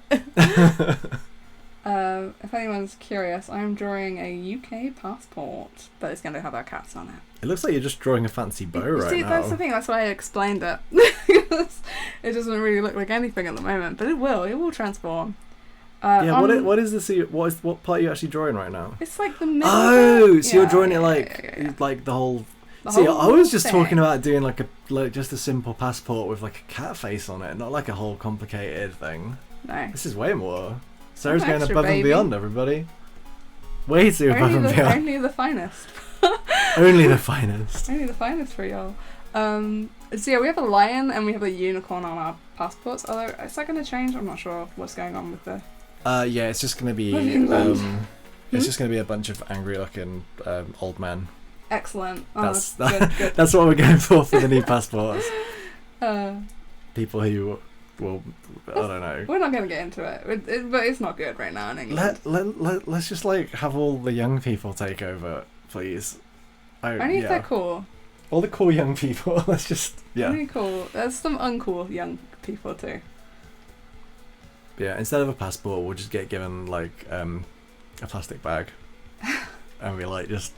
If anyone's curious, I'm drawing a UK passport, but it's going to have our cats on it. It looks like you're just drawing a fancy bow right now. That's the thing, that's why I explained it. It doesn't really look like anything at the moment, but it will transform. What is this? What part are you actually drawing right now? It's like the middle. Oh, so you're drawing it like the whole. See, I was just talking about doing like just a simple passport with like a cat face on it, not like a whole complicated thing. No. This is way more. Sarah's going above and beyond, everybody. Way too above and beyond. Only the finest. Only the finest. Only the finest for y'all. So yeah, we have a lion and we have a unicorn on our passports. Although, is that going to change? I'm not sure what's going on with the... Yeah, it's just going to be... it's just going to be a bunch of angry-looking old men. Excellent. Good. That's what we're going for the new passports. People who... Well, I don't know. We're not going to get into it, but it's not good right now in England. Let's just like have all the young people take over, please. Only if they're cool. All the cool young people. Let's just Only cool. There's some uncool young people too. Yeah, instead of a passport, we'll just get given like a plastic bag, and we like just.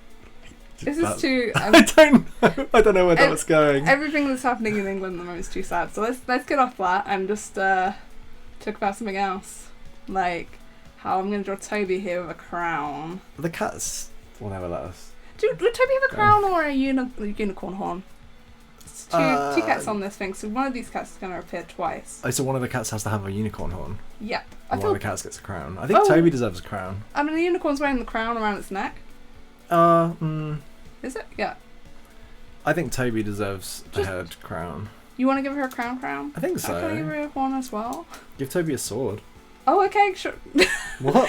This is too. I don't know where that was going. Everything that's happening in England at the moment is too sad. So let's get off that and just talk about something else, like how I'm going to draw Toby here with a crown. The cats will never let us. Would Toby have a crown or a unicorn horn? It's two cats on this thing, so one of these cats is going to appear twice. Oh, so one of the cats has to have a unicorn horn. Yep. One of the cats gets a crown. I think Toby deserves a crown. I mean, the unicorn's wearing the crown around its neck. Is it? Yeah. I think Toby deserves a head crown. You want to give her a crown? I think so. Can I give her a horn as well? Give Toby a sword. Oh, okay, sure. What?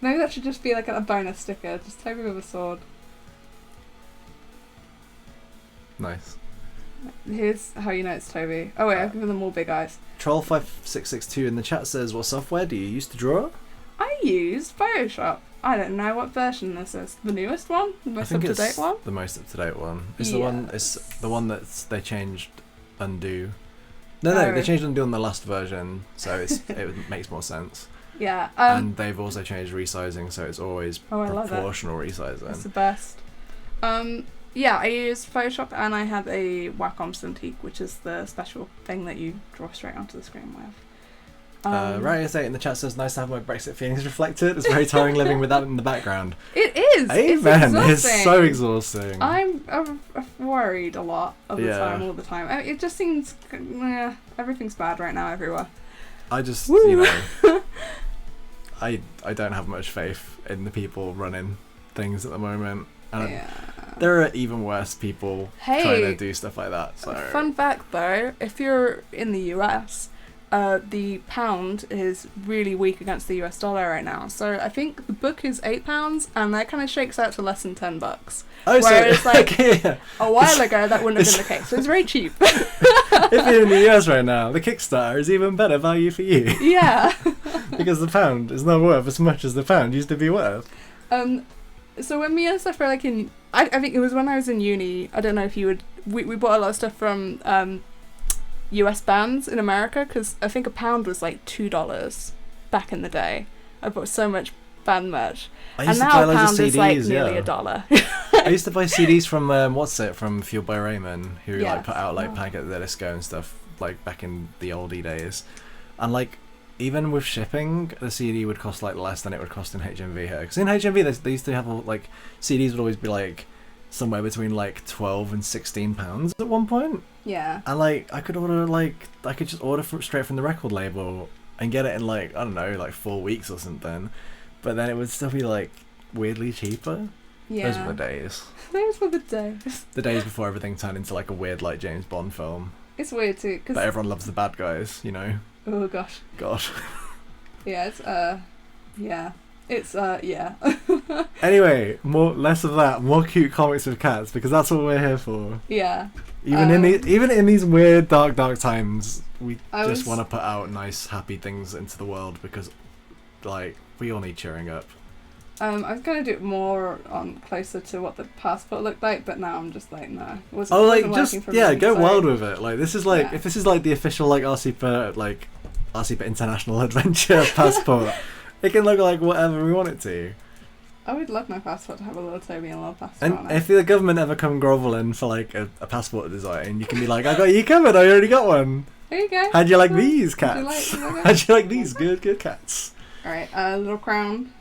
Maybe that should just be like a bonus sticker. Just Toby with a sword. Nice. Here's how you know it's Toby. Oh wait, I've given them all big eyes. Troll5662 in the chat says, what software do you use to draw? I use Photoshop. I don't know what version this is. The newest one? The most up-to-date one? The most up-to-date one. It's the one that they changed Undo. No, they changed Undo on the last version, so it makes more sense. Yeah. And they've also changed resizing, so it's always proportional resizing. It's the best. Yeah, I use Photoshop, and I have a Wacom Cintiq, which is the special thing that you draw straight onto the screen with. Radius8 in the chat says, nice to have my Brexit feelings reflected. It's very tiring living with that in the background. It is! Amen! It's so exhausting. I'm worried a lot of the time, all the time. I mean, it just seems... everything's bad right now everywhere. I just, I don't have much faith in the people running things at the moment. And there are even worse people trying to do stuff like that. So. Fun fact though, if you're in the US... the pound is really weak against the US dollar right now. So I think the book is £8 and that kind of shakes out to less than $10. Oh, whereas so, a while ago that wouldn't have been the case. So it's very cheap. If you're in the US right now, the Kickstarter is even better value for you. Yeah. Because the pound is not worth as much as the pound used to be worth. So when me and stuff were like in... I think it was when I was in uni, I don't know if you would... We bought a lot of stuff from... US bands in America, because I think a pound was like $2 back in the day. I bought so much band merch, and now a pound is like nearly $1. I used to buy CDs from from Fueled by Raymond, who like put out like Panic at the Disco and stuff like back in the oldie days, and like even with shipping, the CD would cost like less than it would cost in HMV here. Because in HMV they used to have like CDs would always be like somewhere between like £12 and £16 at one point. Yeah. And like I could just order straight from the record label and get it in like, I don't know, like 4 weeks or something. But then it would still be like weirdly cheaper. Yeah. Those were the days. Those were the days. The days before everything turned into like a weird like James Bond film. It's weird too, cause but everyone loves the bad guys, you know. Oh gosh. God. Yeah, it's yeah. It's yeah. Anyway, less of that, more cute comics with cats, because that's what we're here for. Yeah. Even in these weird dark times, we just want to put out nice happy things into the world, because like we all need cheering up. I was gonna do it more closer to what the passport looked like, but now I'm just like no. Go wild with it. Like this is like if this is like the official like RCPA International Adventure passport. It can look like whatever we want it to. I would love my passport to have a little Toby and a little passport on it. And if the government ever come groveling for like a passport design, you can be like, I got you covered, I already got one. There you go. How'd you like these cats? How'd you like these good cats? Alright, a little crown.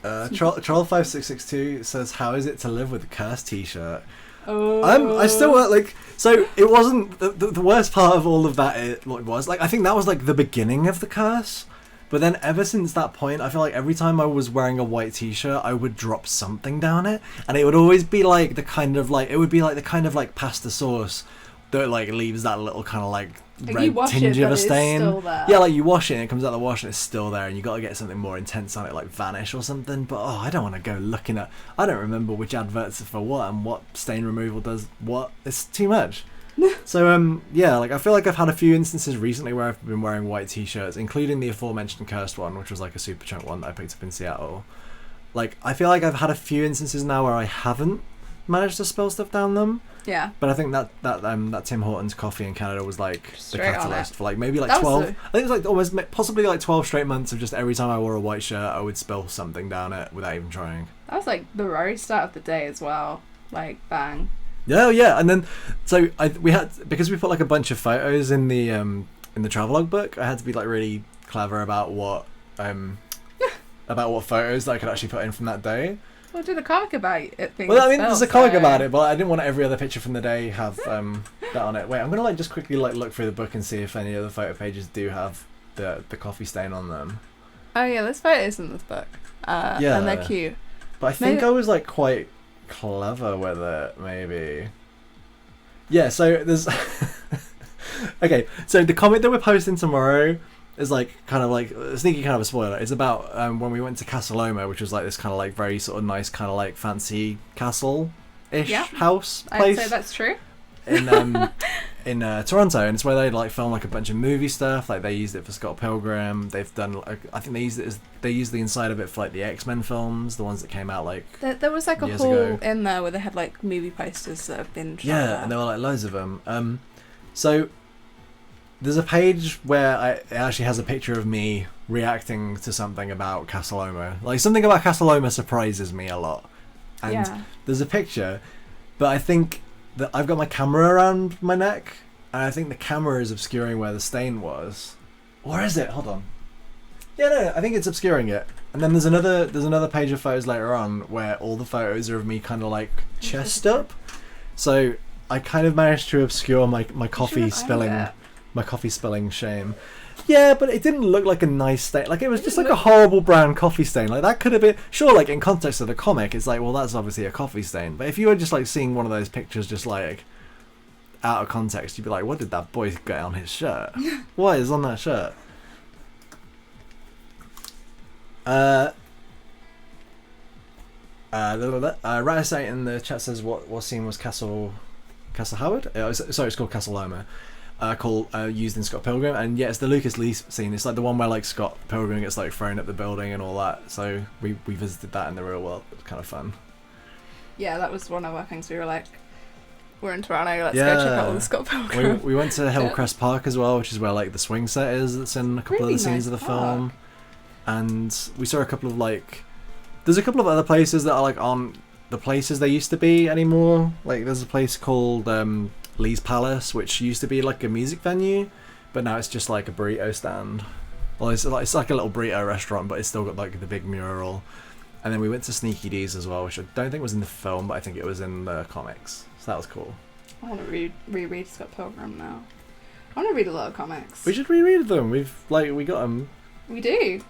Troll5662 says, how is it to live with a curse t-shirt? Oh. I still like, so it wasn't the worst part of all of that. It was like, I think that was like the beginning of the curse, but then ever since that point, I feel like every time I was wearing a white t-shirt, I would drop something down it, and it would always be like the kind of like pasta sauce that like leaves that little kind of like red tinge of a stain. Yeah, like you wash it and it comes out the wash and it's still there, and you got to get something more intense on it, like Vanish or something. But I don't want to go looking at. I don't remember which adverts are for what and what stain removal does what. It's too much. So yeah, like I feel like I've had a few instances recently where I've been wearing white t-shirts, including the aforementioned cursed one, which was like a super chunk one that I picked up in Seattle. Like I feel like I've had a few instances now where I haven't managed to spill stuff down them. Yeah. But I think that Tim Hortons coffee in Canada was like straight the catalyst for like maybe like 12. I think it was like almost possibly like 12 straight months of just every time I wore a white shirt, I would spill something down it without even trying. That was like the very start of the day as well. Like bang. Yeah, and then so we had, because we put like a bunch of photos in the travelogue book, I had to be like really clever about what photos that I could actually put in from that day. Well, did a comic about it. Well, I mean, there's a comic about it, but I didn't want every other picture from the day have that on it. Wait, I'm gonna like just quickly like look through the book and see if any of the photo pages do have the coffee stain on them. Oh yeah, there's photos in this book. Yeah, and they're cute. But I think I was like quite clever with it, maybe. Yeah, so there's okay, so the comic that we're posting tomorrow is like kind of like a sneaky kind of a spoiler. It's about when we went to Casa Loma, which was like this kind of like very sort of nice kind of like fancy castle house I'd place. say that's true. In Toronto, and it's where they like film like a bunch of movie stuff. Like they used it for Scott Pilgrim. They've done like, I think they used the inside of it for like the X-Men films, the ones that came out like there was like a years hall ago. in there where they had like movie posters that have been shot there. And there were like loads of them. So there's a page where it actually has a picture of me reacting to something about Casa Loma. Like something about Casa Loma surprises me a lot, and there's a picture, but I think that I've got my camera around my neck, and I think the camera is obscuring where the stain was. Or is it? Hold on. Yeah, no, I think it's obscuring it. And then there's another page of photos later on where all the photos are of me kind of like chest up. So I kind of managed to obscure my coffee spilling shame. Yeah, but it didn't look like a nice stain. Like it was just like a horrible brown coffee stain. Like that could have been, sure, like in context of the comic, it's like, well, that's obviously a coffee stain. But if you were just like seeing one of those pictures just like out of context, you'd be like, what did that boy get on his shirt? What is on that shirt? Ratisate in the chat says what scene was Castle Howard? Sorry, it's called Castle Loma. Used in Scott Pilgrim, and yeah, it's the Lucas Lee scene. It's like the one where like Scott Pilgrim gets like thrown up the building and all that. So we visited that in the real world. It was kind of fun. Yeah, that was one of our things. We were like, we're in Toronto, let's go check out all the Scott Pilgrim. We went to Hillcrest Park as well, which is where like the swing set is. That's in a couple of the scenes of the film, and we saw a couple of like. There's a couple of other places that are like aren't the places they used to be anymore. Like there's a place called Lee's Palace, which used to be like a music venue, but now it's just like a burrito stand. Well, it's like a little burrito restaurant, but it's still got like the big mural. And then we went to Sneaky D's as well, which I don't think was in the film, but I think it was in the comics. So that was cool. I want to reread Scott Pilgrim now. I want to read a lot of comics. We should reread them. We got them. We do.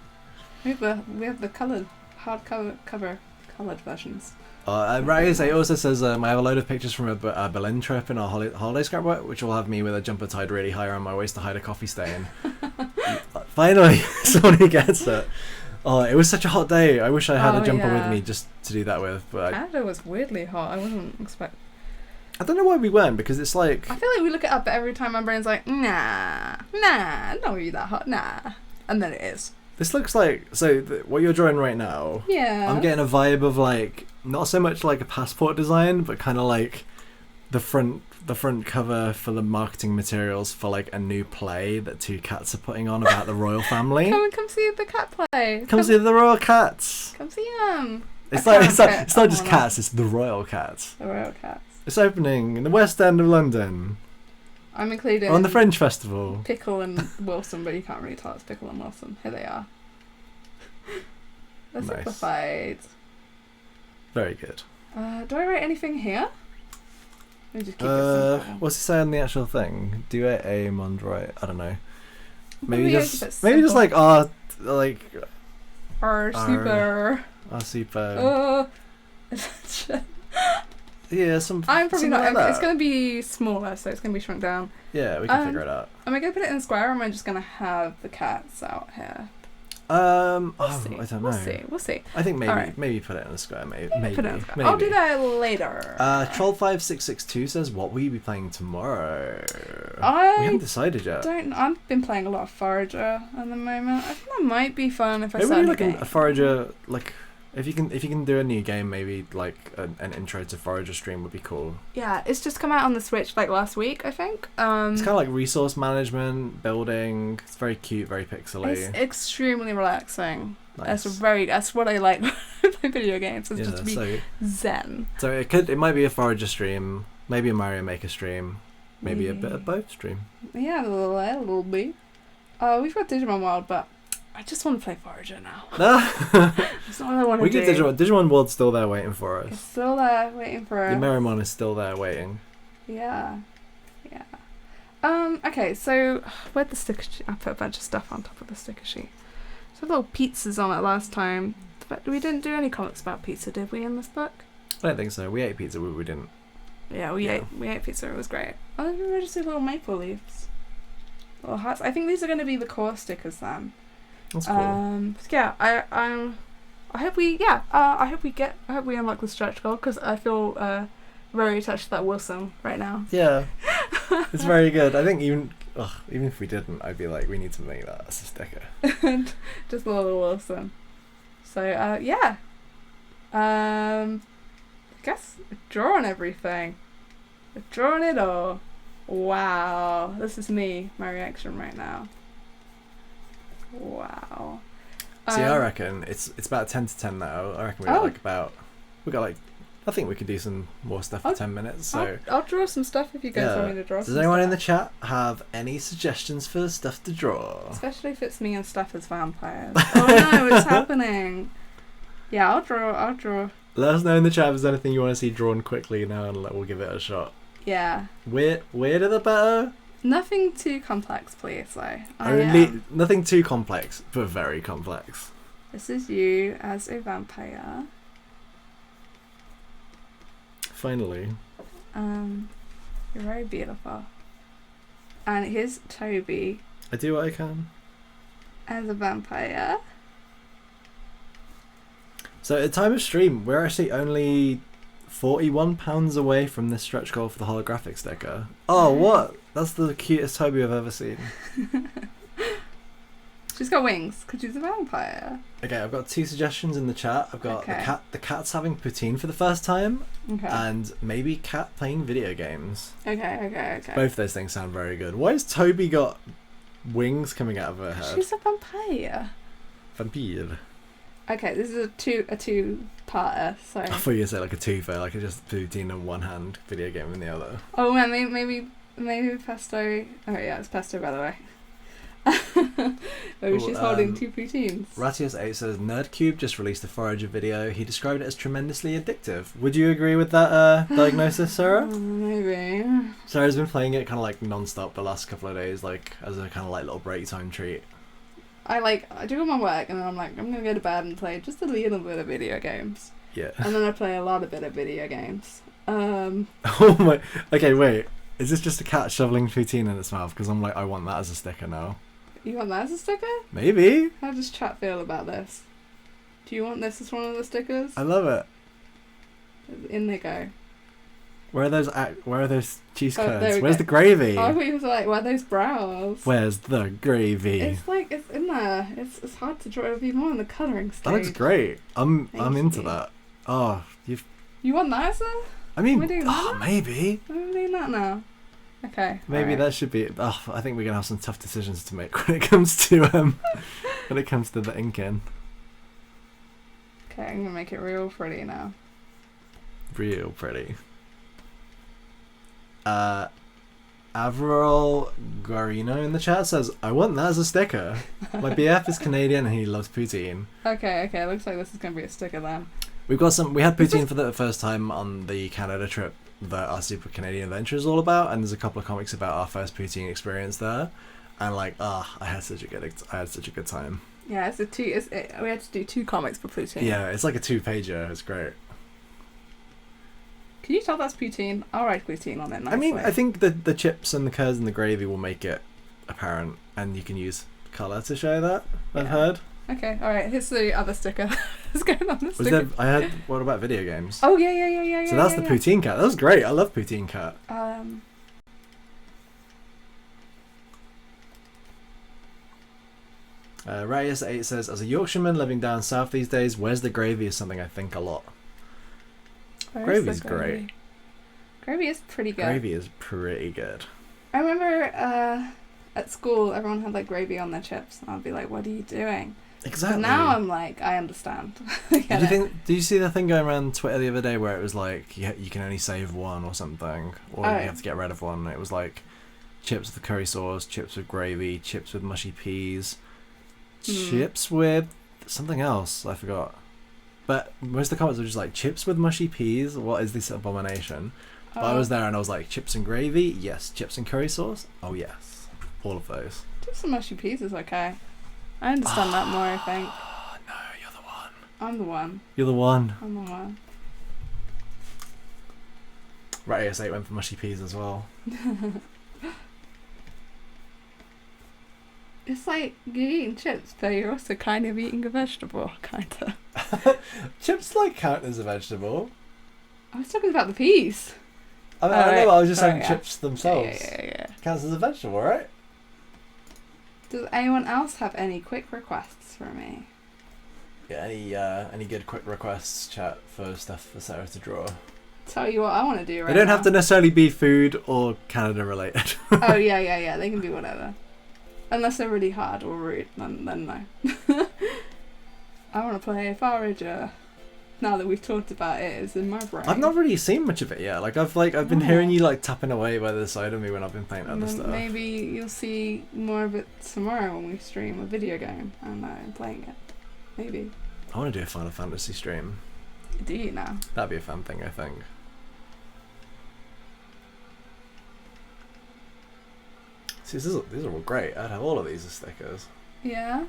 We have the coloured hardcover coloured versions. It also says I have a load of pictures from a Berlin trip in our holiday scrapbook, which will have me with a jumper tied really high around my waist to hide a coffee stain. Finally, someone who gets it. Oh, it was such a hot day. I wish I had a jumper with me just to do that with. But Canada was weirdly hot. I wasn't expecting. I don't know why we went, because it's like... I feel like we look it up, but every time my brain's like, nah, don't be that hot, nah. And then it is. This looks like... So, what you're drawing right now... Yeah. I'm getting a vibe of, like, not so much like a passport design, but kind of like the front cover for the marketing materials for, like, a new play that two cats are putting on about the royal family. Come see the cat play. Come see the royal cats. Come see them. It's not just cats, it's the royal cats. The royal cats. It's opening in the West End of London. I'm including on the Fringe Festival. Pickle and Wilson, but you can't really tell it's Pickle and Wilson. Here they are. They're simplified. Very good. Do I write anything here? Let me just keep it simple. What's it say on the actual thing? Do I aim on right? I don't know. Maybe just like super. Yeah, I'm probably not. Like it's going to be smaller, so it's going to be shrunk down. Yeah, we can figure it out. Am I going to put it in square, or am I just going to have the cats out here? I don't know. We'll see. I think maybe put it in a square. Maybe. Put it in a square. I'll do that later. Troll5662 says, "What will you be playing tomorrow?" We haven't decided yet. I've been playing a lot of Forager at the moment. I think that might be fun if I maybe start like a Forager like. If you can do a new game, maybe like an intro to Forager stream would be cool. Yeah, it's just come out on the Switch like last week, I think. It's kind of like resource management, building. It's very cute, very pixely. It's extremely relaxing. Nice. That's what I like with my video games. It's just to be zen. So it might be a Forager stream, maybe a Mario Maker stream, maybe a bit of both stream. Yeah, a little bit. We've got Digimon World, but I just want to play Forager now. That's all I want to do. Digimon World's still there waiting for us. It's still there waiting for us. The Merimon is still there waiting. Yeah. Okay, so where'd the sticker sheet? I put a bunch of stuff on top of the sticker sheet. So little pizzas on it last time. But we didn't do any comics about pizza, did we, in this book? I don't think so. We ate pizza, but we didn't. Yeah, we ate pizza. It was great. Oh, we just do little maple leaves. Little hearts. I think these are going to be the core stickers then. That's cool. Yeah, I hope we unlock the stretch goal, because I feel very attached to that Wilson right now. Yeah, it's very good. I think even if we didn't, I'd be like, we need to make that as a sticker. Just little Wilson. So yeah. I guess drawing everything. Drawing it all. Wow, this is me, my reaction right now. Wow. See, I reckon it's about 10 to 10 now. I reckon I think we could do some more stuff for 10 minutes. So I'll draw some stuff if you guys want me to draw. Does anyone in the chat have any suggestions for stuff to draw? Especially if it's me and Stef as vampires. Oh no, it's happening. Yeah, I'll draw. Let us know in the chat if there's anything you want to see drawn quickly now, and we'll give it a shot. Yeah. Weirder the better. Nothing too complex, please, though. Nothing too complex, but very complex. This is you as a vampire. Finally. You're very beautiful. And here's Toby. I do what I can. As a vampire. So at time of stream, we're actually only £41 away from this stretch goal for the holographic sticker. Oh, what? That's the cutest Toby I've ever seen. She's got wings because she's a vampire. Okay, I've got 2 suggestions in the chat. I've got the cat's having poutine for the first time, and maybe cat playing video games. Okay. Both those things sound very good. Why has Toby got wings coming out of her head? She's a vampire. Vampire. Okay, this is a two-parter. So I thought you were going to say like a twofer, like just poutine in one hand, video game in the other. Oh man, maybe pesto. Oh yeah, it's pesto by the way. Maybe she's holding 2 poutines. Ratius8 says Nerdcube just released a Forager video. He described it as tremendously addictive. Would you agree with that diagnosis, Sarah? Maybe. Sarah's been playing it kind of like non-stop the last couple of days, like as a kind of like little break time treat. I do all my work and then I'm like, I'm gonna go to bed and play just a little bit of video games. Yeah. And then I play a lot of video games. Oh my. Okay, wait. Is this just a cat shoveling poutine in its mouth? Because I'm like, I want that as a sticker now. You want that as a sticker? Maybe. How does chat feel about this? Do you want this as one of the stickers? I love it. In they go. Where are those cheese curds? We Where's go. the gravy? Oh, I thought you were like, where are those brows? Where's the gravy? It's like, it's in there. It's hard to draw. It'll be more in the colouring stage. That looks great. I'm into that. Oh, You want that as a? I mean, We're doing that now? maybe. We're doing that now. Okay. Maybe that should be. Oh, I think we're gonna have some tough decisions to make when it comes to the inking. Okay, I'm gonna make it real pretty now. Real pretty. Avril Guarino in the chat says, I want that as a sticker. My BF is Canadian and he loves poutine. Okay, looks like this is gonna be a sticker then. We had poutine for the first time on the Canada trip that our Super Canadian Adventure is all about, and there's a couple of comics about our first poutine experience there, and like, I had such a good time. Yeah, we had to do 2 comics for poutine. Yeah, it's like a 2-pager. It's great. Can you tell that's poutine? I'll write poutine on it nicely. I mean, I think the chips and the curds and the gravy will make it apparent, and you can use colour to show that. I've heard. Okay, alright, here's the other sticker. What's going on the sticker? What about video games? Oh, yeah. So that's the poutine cat. That was great. I love poutine cat. Radius8 says, as a Yorkshireman living down south these days, where's the gravy is something I think a lot. Gravy's great. Gravy is pretty good. Gravy is pretty good. I remember at school, everyone had like gravy on their chips, and I'd be like, what are you doing? Exactly. But now I'm like, I understand. Did you see the thing going around Twitter the other day where it was like you can only save one or something, or you have to get rid of one? It was like chips with curry sauce, chips with gravy, chips with mushy peas, chips with something else, I forgot. But most of the comments were just like, chips with mushy peas? What is this abomination? But I was there and I was like, chips and gravy? Yes. Chips and curry sauce? Oh yes. All of those. Chips and mushy peas is okay. I understand that more, I think. No, you're the one. I'm the one. You're the one. I'm the one. Right, AS8 went for mushy peas as well. It's like you're eating chips, but you're also kind of eating a vegetable, kind of. Chips like count as a vegetable. I was talking about the peas. I mean, I know, I was just saying yeah. chips themselves. Yeah. Counts as a vegetable, right? Does anyone else have any quick requests for me? Yeah, any good quick requests, chat, for stuff for Sarah to draw? Tell you what I want to do right now. They don't have to necessarily be food or Canada related. Oh, yeah. They can be whatever. Unless they're really hard or rude, then no. I want to play Forager. Now that we've talked about it, it's in my brain. I've not really seen much of it yet. Like I've been hearing you like tapping away by the side of me when I've been playing other stuff. Maybe you'll see more of it tomorrow when we stream a video game and I'm playing it. Maybe. I want to do a Final Fantasy stream. Do you now? That'd be a fun thing, I think. See, these are all great. I'd have all of these as stickers. Yeah.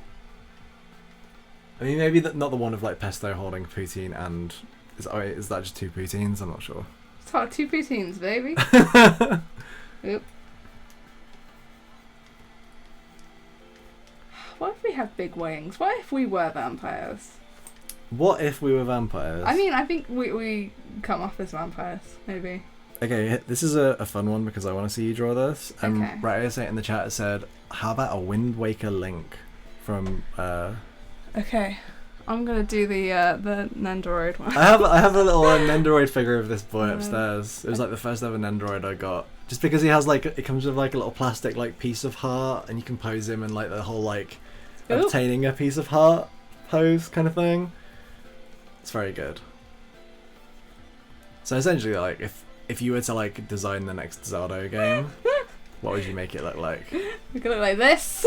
I mean, maybe not the one of like pesto holding poutine and is that just 2 poutines? I'm not sure. It's got 2 poutines, baby. Oop. What if we have big wings? What if we were vampires? What if we were vampires? I mean, I think we come off as vampires, maybe. Okay, this is a fun one because I want to see you draw this. Okay. Right, I say it in the chat. It said, "How about a Wind Waker Link from?" Okay, I'm gonna do the Nendoroid one. I have a little Nendoroid figure of this boy upstairs. It was like the first ever Nendoroid I got. Just because he has like it comes with like a little plastic like piece of heart, and you can pose him in like the whole like obtaining a piece of heart pose kind of thing. It's very good. So essentially, like if you were to like design the next Zelda game, what would you make it look like? We could look like this.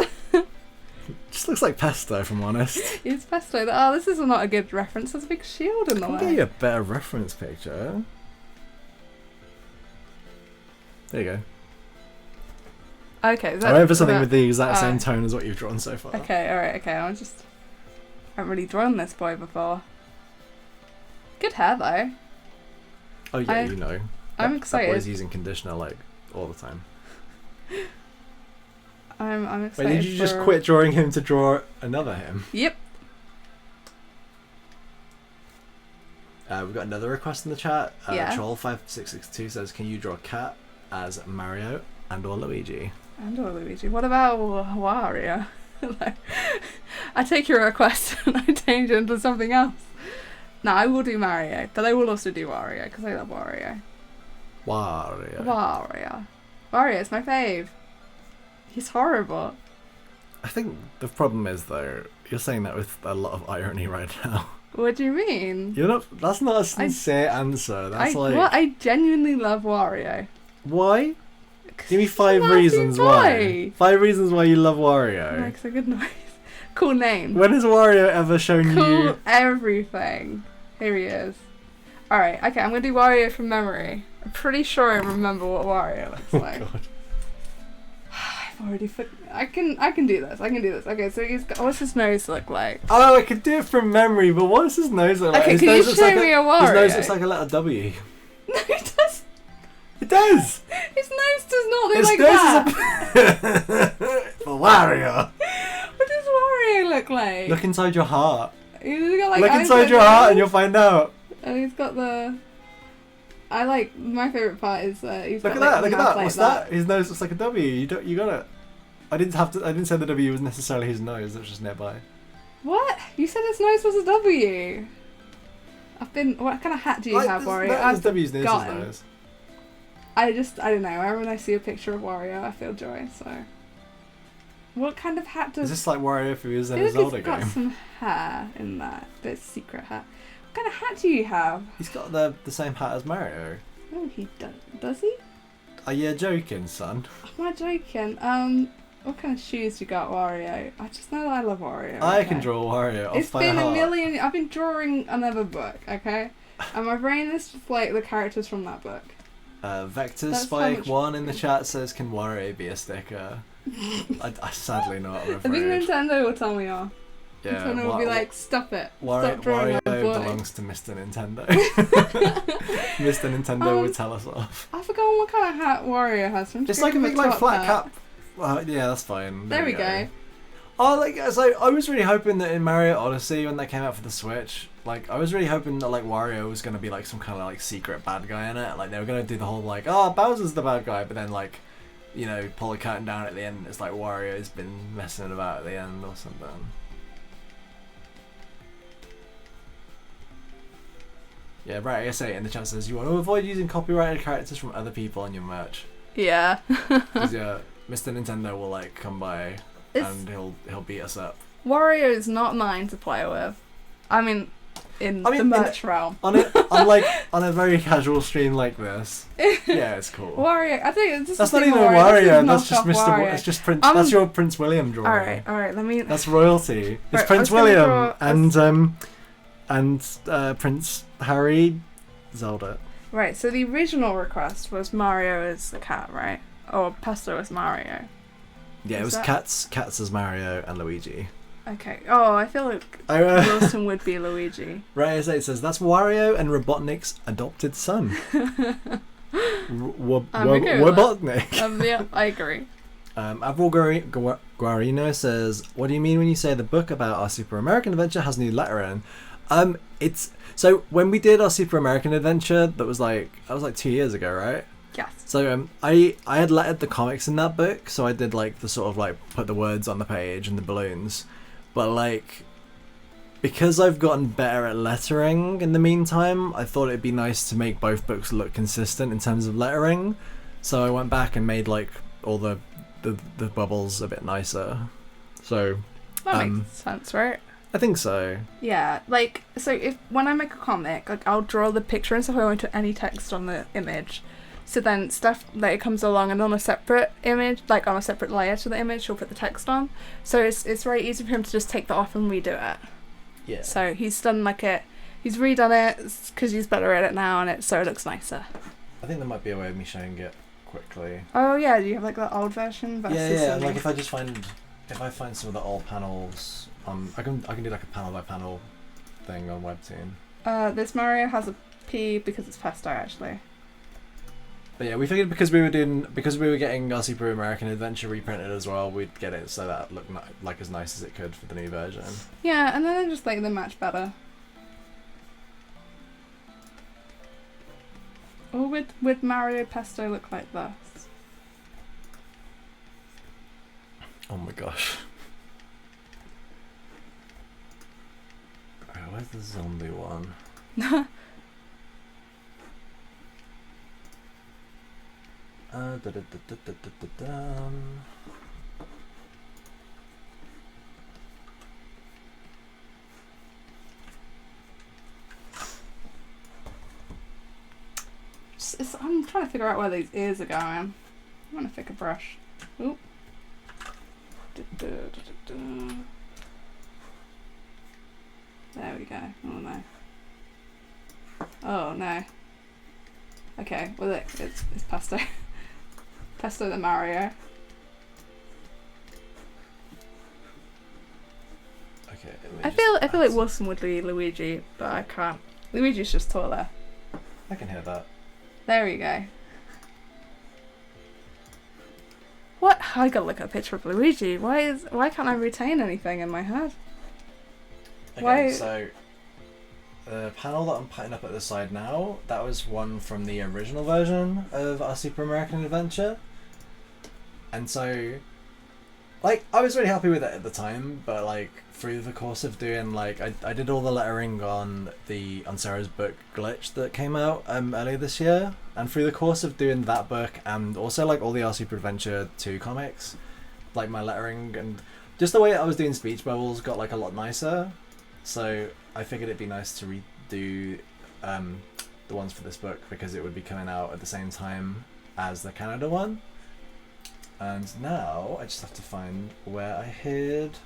Just looks like pesto, if I'm honest. It's pesto. Oh, this is not a good reference. There's a big shield in the way. I'll get you a better reference picture. There you go. Okay. I went for something with the exact same tone as what you've drawn so far. Okay, alright, okay. I haven't really drawn this boy before. Good hair, though. Oh, yeah, you know. I'm excited. That boy's using conditioner, like, all the time. I'm excited. Wait, did you just quit drawing him to draw another him? Yep. We've got another request in the chat. Yeah. Troll5662 says, "Can you draw Cat as Mario and/or Luigi?" And/or Luigi. What about Wario? Like, I take your request and I change it into something else. No, I will do Mario, but I will also do Wario because I love Wario. Wario's my fave. He's horrible. I think the problem is, though, you're saying that with a lot of irony right now. What do you mean? You're not. That's not a sincere answer. That's I genuinely love Wario. Why? Give me 5 reasons why. 5 reasons why you love Wario. Makes a good noise. Cool name. When has Wario ever shown you? Cool everything. Here he is. Alright, okay, I'm gonna do Wario from memory. I'm pretty sure I remember what Wario looks like. God. I've already I can do this. Okay, so he's got, what's his nose look like? Oh, I could do it from memory, but what does his nose look like? Okay, His can nose you looks show like me a Wario? His nose looks like a letter W. No, it does. It does. His nose does not look His like nose that. is a Wario. What does Wario look like? Look inside your heart. He's got, like, Look eyes inside like your this. heart, and you'll find out. And he's got the. I like my favorite part is he's Look got at that! like, Look at mouth that! like What's that? His nose looks like a W. You got it. I didn't say the W was necessarily his nose. It was just nearby. What? You said his nose was a W. What kind of hat do you have, Wario? His W's near his nose. I don't know. Whenever I see a picture of Wario, I feel joy. So, what kind of hat does? Is this like Wario if he was in I a feel like Zelda he's got game? some hair in that. But it's a secret hat. What kind of hat do you have? He's got the same hat as Mario. No, he does. Does he? Are you joking, son? Am I joking? What kind of shoes you got, Wario? I just know that I love Wario. I can draw Wario. It's been a million. I've been drawing another book, okay, and my brain is just like the characters from that book. Vector Spike 1 in the chat says, "Can Wario be a sticker?" I sadly not. I'm I think afraid. Nintendo will tell me off. Yeah, Nintendo will be like, "Stop it! Wario, Stop drawing my boy." belongs to Mr. Nintendo. Mr. Nintendo would tell us off. I forgot what kind of hat Wario has. It's like a big like flat cap. Yeah, that's fine. There we go. Oh, like, so I was really hoping that in Mario Odyssey, when they came out for the Switch, like, I was really hoping that, like, Wario was going to be, like, some kind of, like, secret bad guy in it. Like, they were going to do the whole, like, oh, Bowser's the bad guy, but then, like, you know, pull the curtain down at the end, and it's like Wario's been messing about at the end or something. Yeah, right, I say it in the chat says, you want to avoid using copyrighted characters from other people on your merch. Yeah. Because, yeah, Mr. Nintendo will, like, come by and he'll beat us up. Wario is not mine to play with. I mean, the merch realm. On a very casual stream like this. Yeah, it's cool. Wario, I think it's just. That's not even Wario. That's just Mr. It's just Prince. That's your Prince William drawing. All right. Let me. That's royalty. It's right, Prince William and Prince Harry, Zelda. Right. So the original request was Mario as the cat, right? Or Pesto as Mario. Yeah, it was cats as Mario and Luigi. Okay. Oh, I feel like Wilson would be Luigi. Right, as it says, that's Wario and Robotnik's adopted son. Robotnik. Yeah, I agree. Avril Guarino says, what do you mean when you say the book about our Super American Adventure has new lettering? It's so when we did our Super American Adventure, that was like 2 years ago, right? Yes. So I had lettered the comics in that book, so I did like the sort of like put the words on the page and the balloons. But like, because I've gotten better at lettering in the meantime, I thought it'd be nice to make both books look consistent in terms of lettering. So I went back and made like all the bubbles a bit nicer. So that makes sense, right? I think so. Yeah, like, so when I make a comic, like, I'll draw the picture and stuff. I won't put any text on the image. So then stuff later comes along and on a separate image, like on a separate layer to the image, she'll put the text on. So it's very easy for him to just take that off and redo it. Yeah. So he's done he's redone it because he's better at it now, and so it looks nicer. I think there might be a way of me showing it quickly. Oh yeah, do you have like the old version versus? Yeah. Like if I find some of the old panels, I can do like a panel by panel thing on Webtoon. This Mario has a P because it's Pesto actually. But yeah, we figured because we were getting our Super American Adventure reprinted as well, we'd get it so that it looked like as nice as it could for the new version. Yeah, and then I just like them match better. Or would Mario Pesto look like this? Oh my gosh. Alright, where's the zombie one? I'm trying to figure out where these ears are going. I'm gonna pick a brush. Oop. There we go. Oh no. Oh no. Okay, well it's Pesto. Pesto the Mario. Okay. I feel like Wilson would be Luigi, but I can't. Luigi's just taller. I can hear that. There we go. What? I gotta look at a picture of Luigi. Why can't I retain anything in my head? Okay, Why? So the panel that I'm putting up at the side now, that was one from the original version of our Super American Adventure. And so, like, I was really happy with it at the time, but like through the course of doing I did all the lettering on Sarah's book Glitch that came out earlier this year, and through the course of doing that book and also like all the our Super Adventure 2 comics, like my lettering and just the way I was doing speech bubbles got like a lot nicer. So I figured it'd be nice to redo the ones for this book because it would be coming out at the same time as the Canada one. And now I just have to find where I hid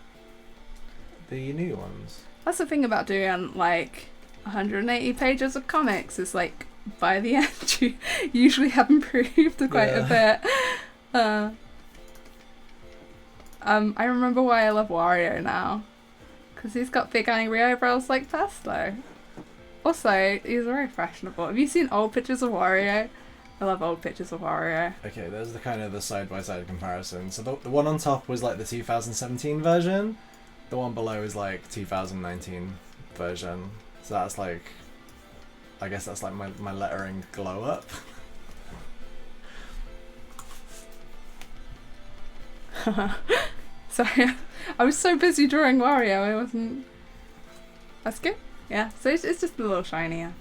the new ones. That's the thing about doing like 180 pages of comics is like by the end you usually have improved quite a bit. I remember why I love Wario now, because he's got big angry eyebrows like Pesto. Also, he's very fashionable. Have you seen old pictures of Wario? I love old pictures of Wario. Okay, there's the kind of the side-by-side comparison. So the one on top was like the 2017 version. The one below is like 2019 version. So that's like, I guess that's like my lettering glow up. Sorry, I was so busy drawing Wario, I wasn't... That's good. Yeah, so it's just a little shinier.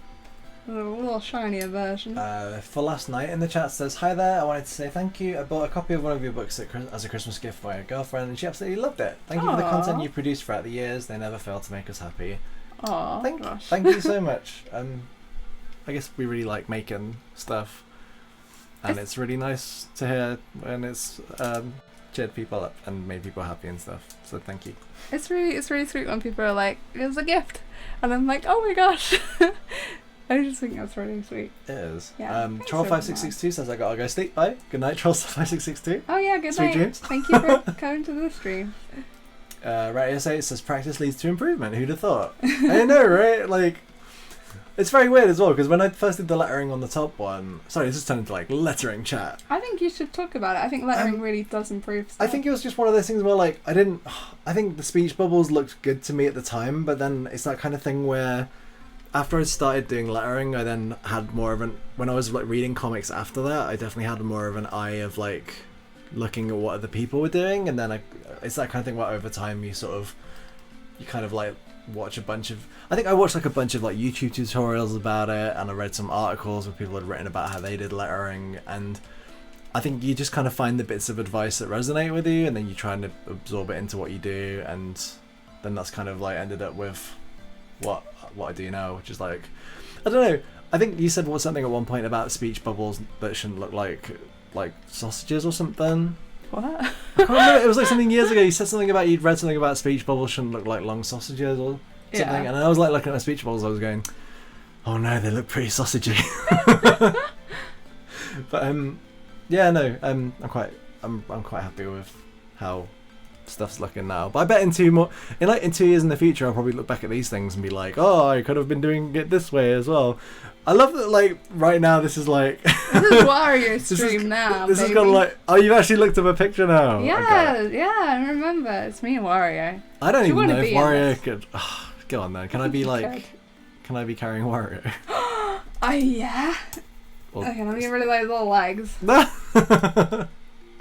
A little shinier version. For last night in the chat says, hi there, I wanted to say thank you. I bought a copy of one of your books as a Christmas gift for my girlfriend and she absolutely loved it. Thank you for the content you produced throughout the years. They never fail to make us happy. Aww, thank you so much. I guess we really like making stuff. And it's really nice to hear when it's cheered people up and made people happy and stuff. So thank you. It's really sweet when people are like, it's a gift. And I'm like, oh my gosh. I just think that's really sweet. It is. Yeah, Troll5662 says I gotta go sleep. Bye. Good night, Troll5662. Oh yeah, good Sweet night. dreams. Thank you for coming to the stream. Right, it says practice leads to improvement. Who'd have thought? I know, right? Like, it's very weird as well because when I first did the lettering on the top one, sorry, this has turned into like lettering chat. I think you should talk about it. I think lettering really does improve stuff. I think it was just one of those things where like I think the speech bubbles looked good to me at the time, but then it's that kind of thing where after I started doing lettering, I then had more of when I was like reading comics after that, I definitely had more of an eye of like looking at what other people were doing, and then it's that kind of thing where over time you kind of like watch a bunch of, I think I watched like a bunch of like YouTube tutorials about it, and I read some articles where people had written about how they did lettering, and I think you just kind of find the bits of advice that resonate with you, and then you try and absorb it into what you do, and then that's kind of like ended up with what I do now, which is like, I don't know, I think you said something at one point about speech bubbles that shouldn't look like sausages or something. What? I can't remember, it was like something years ago, you said something about, you'd read something about speech bubbles shouldn't look like long sausages or something, and I was like looking at my speech bubbles, I was going, oh no, they look pretty sausagey. But yeah, no, I'm quite happy with how stuff's looking now. But I bet in 2 years in the future, I'll probably look back at these things and be like, oh, I could have been doing it this way as well. I love that, like, right now this is like... This is Wario stream now, This is kind of like... Oh, you've actually looked up a picture now? Yeah, okay. Yeah, I remember. It's me and Wario. I don't even know if Wario could... Oh, go on then. Can I be like... Can I be carrying Wario? Yeah. Well, okay, let me get rid of those little legs.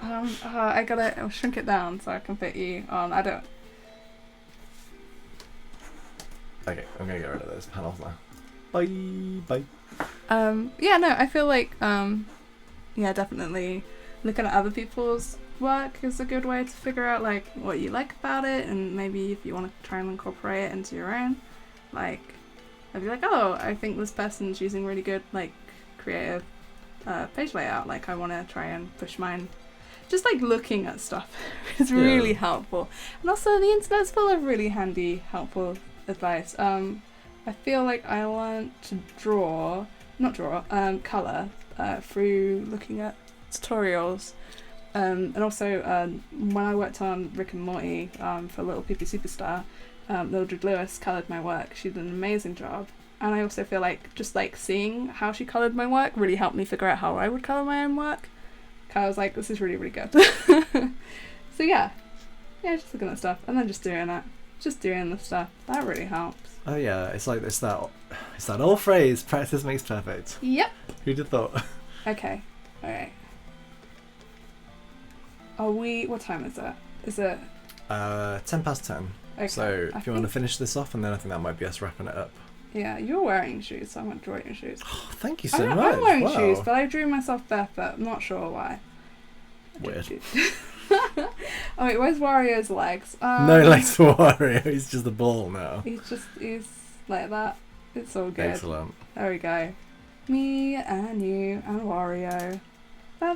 I'll shrink it down so I can fit you on. I don't... Okay, I'm gonna get rid of those panels now. Bye. Yeah, no, I feel like, yeah, definitely looking at other people's work is a good way to figure out, like, what you like about it, and maybe if you want to try and incorporate it into your own, like, I'd be like, oh, I think this person's using really good, like, creative page layout, like, I want to try and push mine. Just, like, looking at stuff is really helpful. And also, the internet's full of really handy, helpful advice. I feel like I learned to colour through looking at tutorials. And also, when I worked on Rick and Morty for Little PP Superstar, Mildred Lewis coloured my work. She did an amazing job. And I also feel like just like seeing how she coloured my work really helped me figure out how I would colour my own work. I was like, this is really, really good. So yeah, just looking at stuff and then just doing it. Just doing the stuff. That really helps. Oh yeah, it's that old phrase, practice makes perfect. Yep. Who'd have thought? Okay. Alright. What time is it? Is it 10:10. Okay. So if you want to finish this off, and then I think that might be us wrapping it up. Yeah, you're wearing shoes, so I'm going to draw your shoes. Oh, thank you so much. I'm wearing shoes, but I drew myself barefoot. I'm not sure why. Weird. Oh wait, where's Wario's legs? No legs for Wario, he's just a ball now. He's like that. It's all good. Excellent. There we go. Me and you and Wario.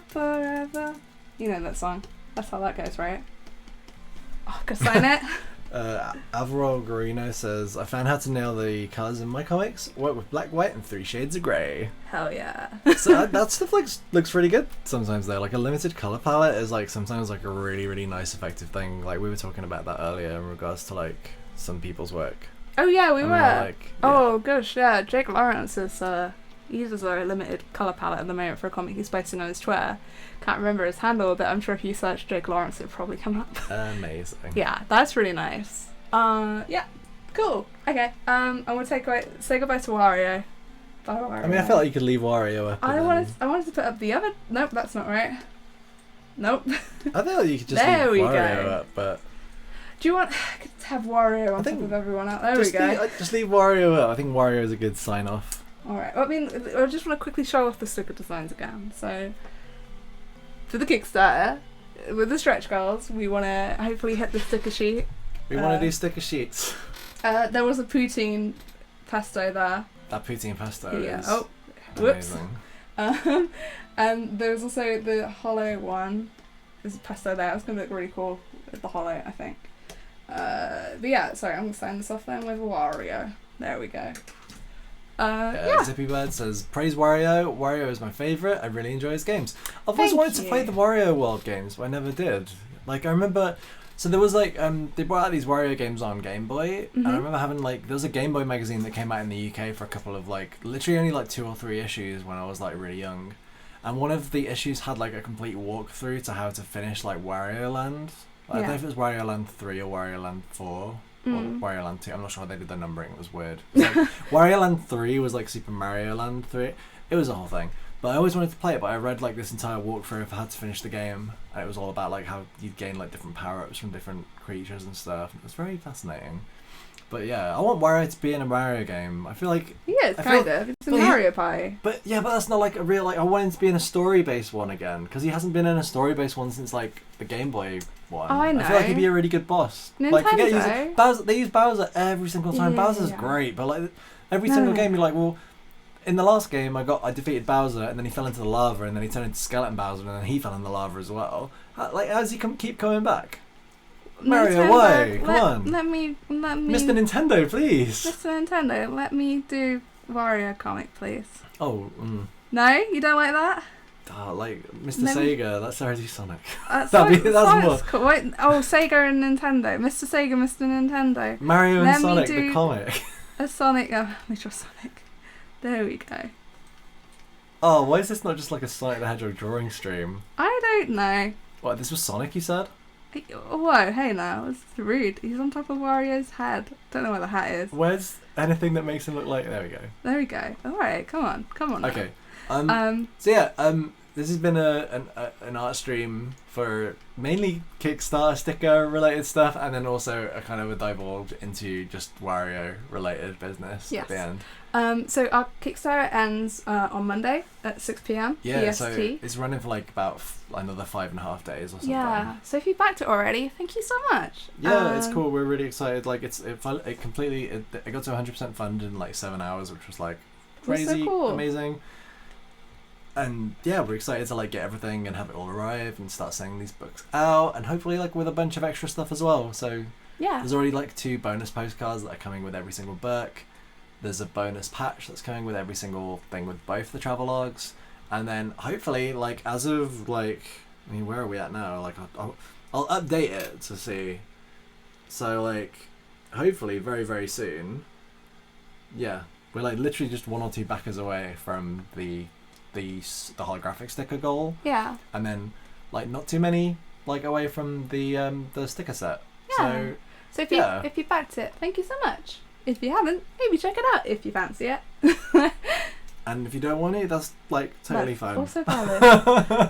Forever. You know that song. That's how that goes, right? Oh, go sign it. Alvaro Guarino says, I found how to nail the colours in my comics. Work with black, white, and 3 shades of grey. Hell yeah. So that stuff looks really good sometimes though. Like a limited colour palette is like sometimes like a really, really nice effective thing. Like we were talking about that earlier in regards to like some people's work. Oh yeah, we were. Like, oh gosh, yeah. Jake Lawrence is He uses a limited colour palette at the moment for a comic he's posting on his Twitter. Can't remember his handle, but I'm sure if you search Jake Lawrence, it'll probably come up. Amazing. Yeah, that's really nice. Yeah, cool. Okay, I'm gonna say goodbye to Wario. Bye, Wario. I mean, I felt like you could leave Wario up. I wanted to put up the other. Nope, that's not right. Nope. I feel like you could just there leave we Wario go. up, but do you want to have Wario on top of everyone else? There we go. Just leave Wario up. I think Wario is a good sign off. Alright, well, I mean, I just want to quickly show off the sticker designs again. So, for the Kickstarter, with the stretch goals, we want to hopefully hit the sticker sheet. We want to do sticker sheets. There was a poutine pesto there. That poutine pesto Yeah. is Whoops. amazing. And there was also the hollow one. There's a pesto there. It's going to look really cool with the hollow, I think. But yeah, sorry, I'm going to sign this off then with Wario. There we go. Yeah. Zippy Bird says, praise Wario. Wario is my favourite. I really enjoy his games. I've always Thank wanted to you. play the Wario World games, but I never did. Like, I remember... So there was like, they brought out these Wario games on Game Boy, and I remember having like, there was a Game Boy magazine that came out in the UK for a couple of like, literally only like 2 or 3 issues when I was like really young. And one of the issues had like a complete walkthrough to how to finish like Wario Land. I don't know if it was Wario Land 3 or Wario Land 4 or Wario Land 2. I'm not sure how they did the numbering. It was weird. It was like, Wario Land 3 was like Super Mario Land 3. It was a whole thing. But I always wanted to play it, but I read like this entire walkthrough of how to finish the game, and it was all about like how you'd gain like different power-ups from different creatures and stuff. It was very fascinating. But yeah, I want Wario to be in a Mario game. I feel like Yeah, it's kind of. It's a Mario Pie. But yeah, but that's not like a real like. I want him to be in a story-based one again because he hasn't been in a story-based one since like the Game Boy one. I know. I feel like he'd be a really good boss. Nintendo. Like forget using Bowser. They use Bowser every single time. Yeah. Bowser's great, but like every single game, you're like, well. In the last game, I defeated Bowser, and then he fell into the lava, and then he turned into Skeleton Bowser, and then he fell in the lava as well. How does he keep coming back? Mario, Nintendo, why? Come on. Let me. Mr. Nintendo, please. Mr. Nintendo, let me do Wario comic, please. Oh, No, you don't like that? like Mr. Sega, that's already Sonic. That's more. cool. Wait, Sega and Nintendo. Mr. Sega, Mr. Nintendo. Mario and Let me Sonic, do the comic. A Sonic. Oh, let me draw Sonic. There we go. Oh, why is this not just like a Sonic the Hedgehog drawing stream? I don't know. What, this was Sonic, you said? Whoa, hey now, it's rude. He's on top of Wario's head. Don't know where the hat is. Where's anything that makes him look like... There we go. There we go. Alright, come on. Now. Okay. So yeah, this has been an art stream for mainly Kickstarter sticker related stuff, and then also a kind of a divulge into just Wario related business at the end. So our Kickstarter ends on Monday at 6 p.m. Yeah, PST. so it's running for like about another 5.5 days or something. Yeah. So if you backed it already, thank you so much. Yeah, it's cool. We're really excited. Like it got to 100% funded in like 7 hours, which was like crazy, so cool. Amazing. And yeah, we're excited to like get everything and have it all arrive and start sending these books out, and hopefully like with a bunch of extra stuff as well. So yeah, there's already like 2 bonus postcards that are coming with every single book. There's a bonus patch that's coming with every single thing with both the travelogues, and then hopefully like as of like, I mean, where are we at now? Like I'll update it to see. So like hopefully very very soon. Yeah, we're like literally just 1 or 2 backers away from the holographic sticker goal. Yeah. And then like not too many like away from the sticker set. Yeah. So if you backed it, thank you so much. If you haven't, maybe check it out if you fancy it. And if you don't want it, that's like totally fine. Also valid.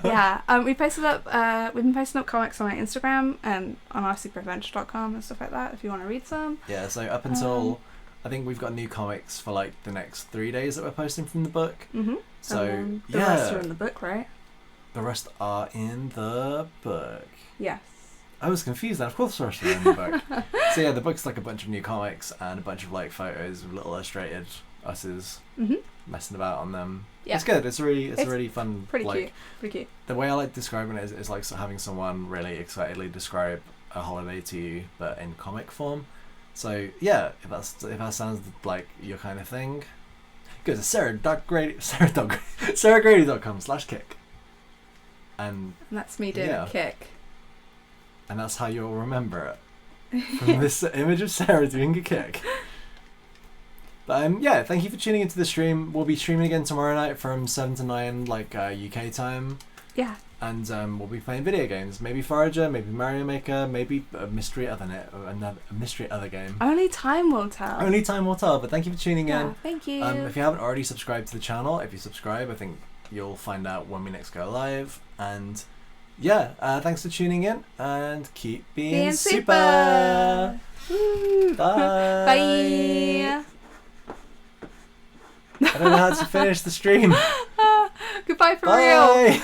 Yeah. We've been posting up comics on my Instagram and on rcprevention.com and stuff like that if you want to read some. Yeah, so up until I think we've got new comics for like the next 3 days that we're posting from the book. Mm-hmm. So the rest are in the book, right? The rest are in the book. Yes. I was confused then. Of course the rest are in the book. So yeah, the book's like a bunch of new comics and a bunch of like photos of little illustrated us's messing about on them. Yeah. It's good. It's really fun. Pretty cute. The way I like describing it is like having someone really excitedly describe a holiday to you, but in comic form. So yeah, if that sounds like your kind of thing, go to sarahgrady.com/kick. And that's me doing a kick. And that's how you'll remember it. From this image of Sarah doing a kick. But yeah, thank you for tuning into the stream. We'll be streaming again tomorrow night from 7 to 9, like UK time. Yeah. And we'll be playing video games. Maybe Forager, maybe Mario Maker, maybe a mystery other game. Only time will tell. Only time will tell. But thank you for tuning in. Thank you. If you haven't already subscribed to the channel, if you subscribe, I think you'll find out when we next go live. And yeah, thanks for tuning in and keep being super. Bye. Bye. I don't know how to finish the stream. Goodbye for Bye. real.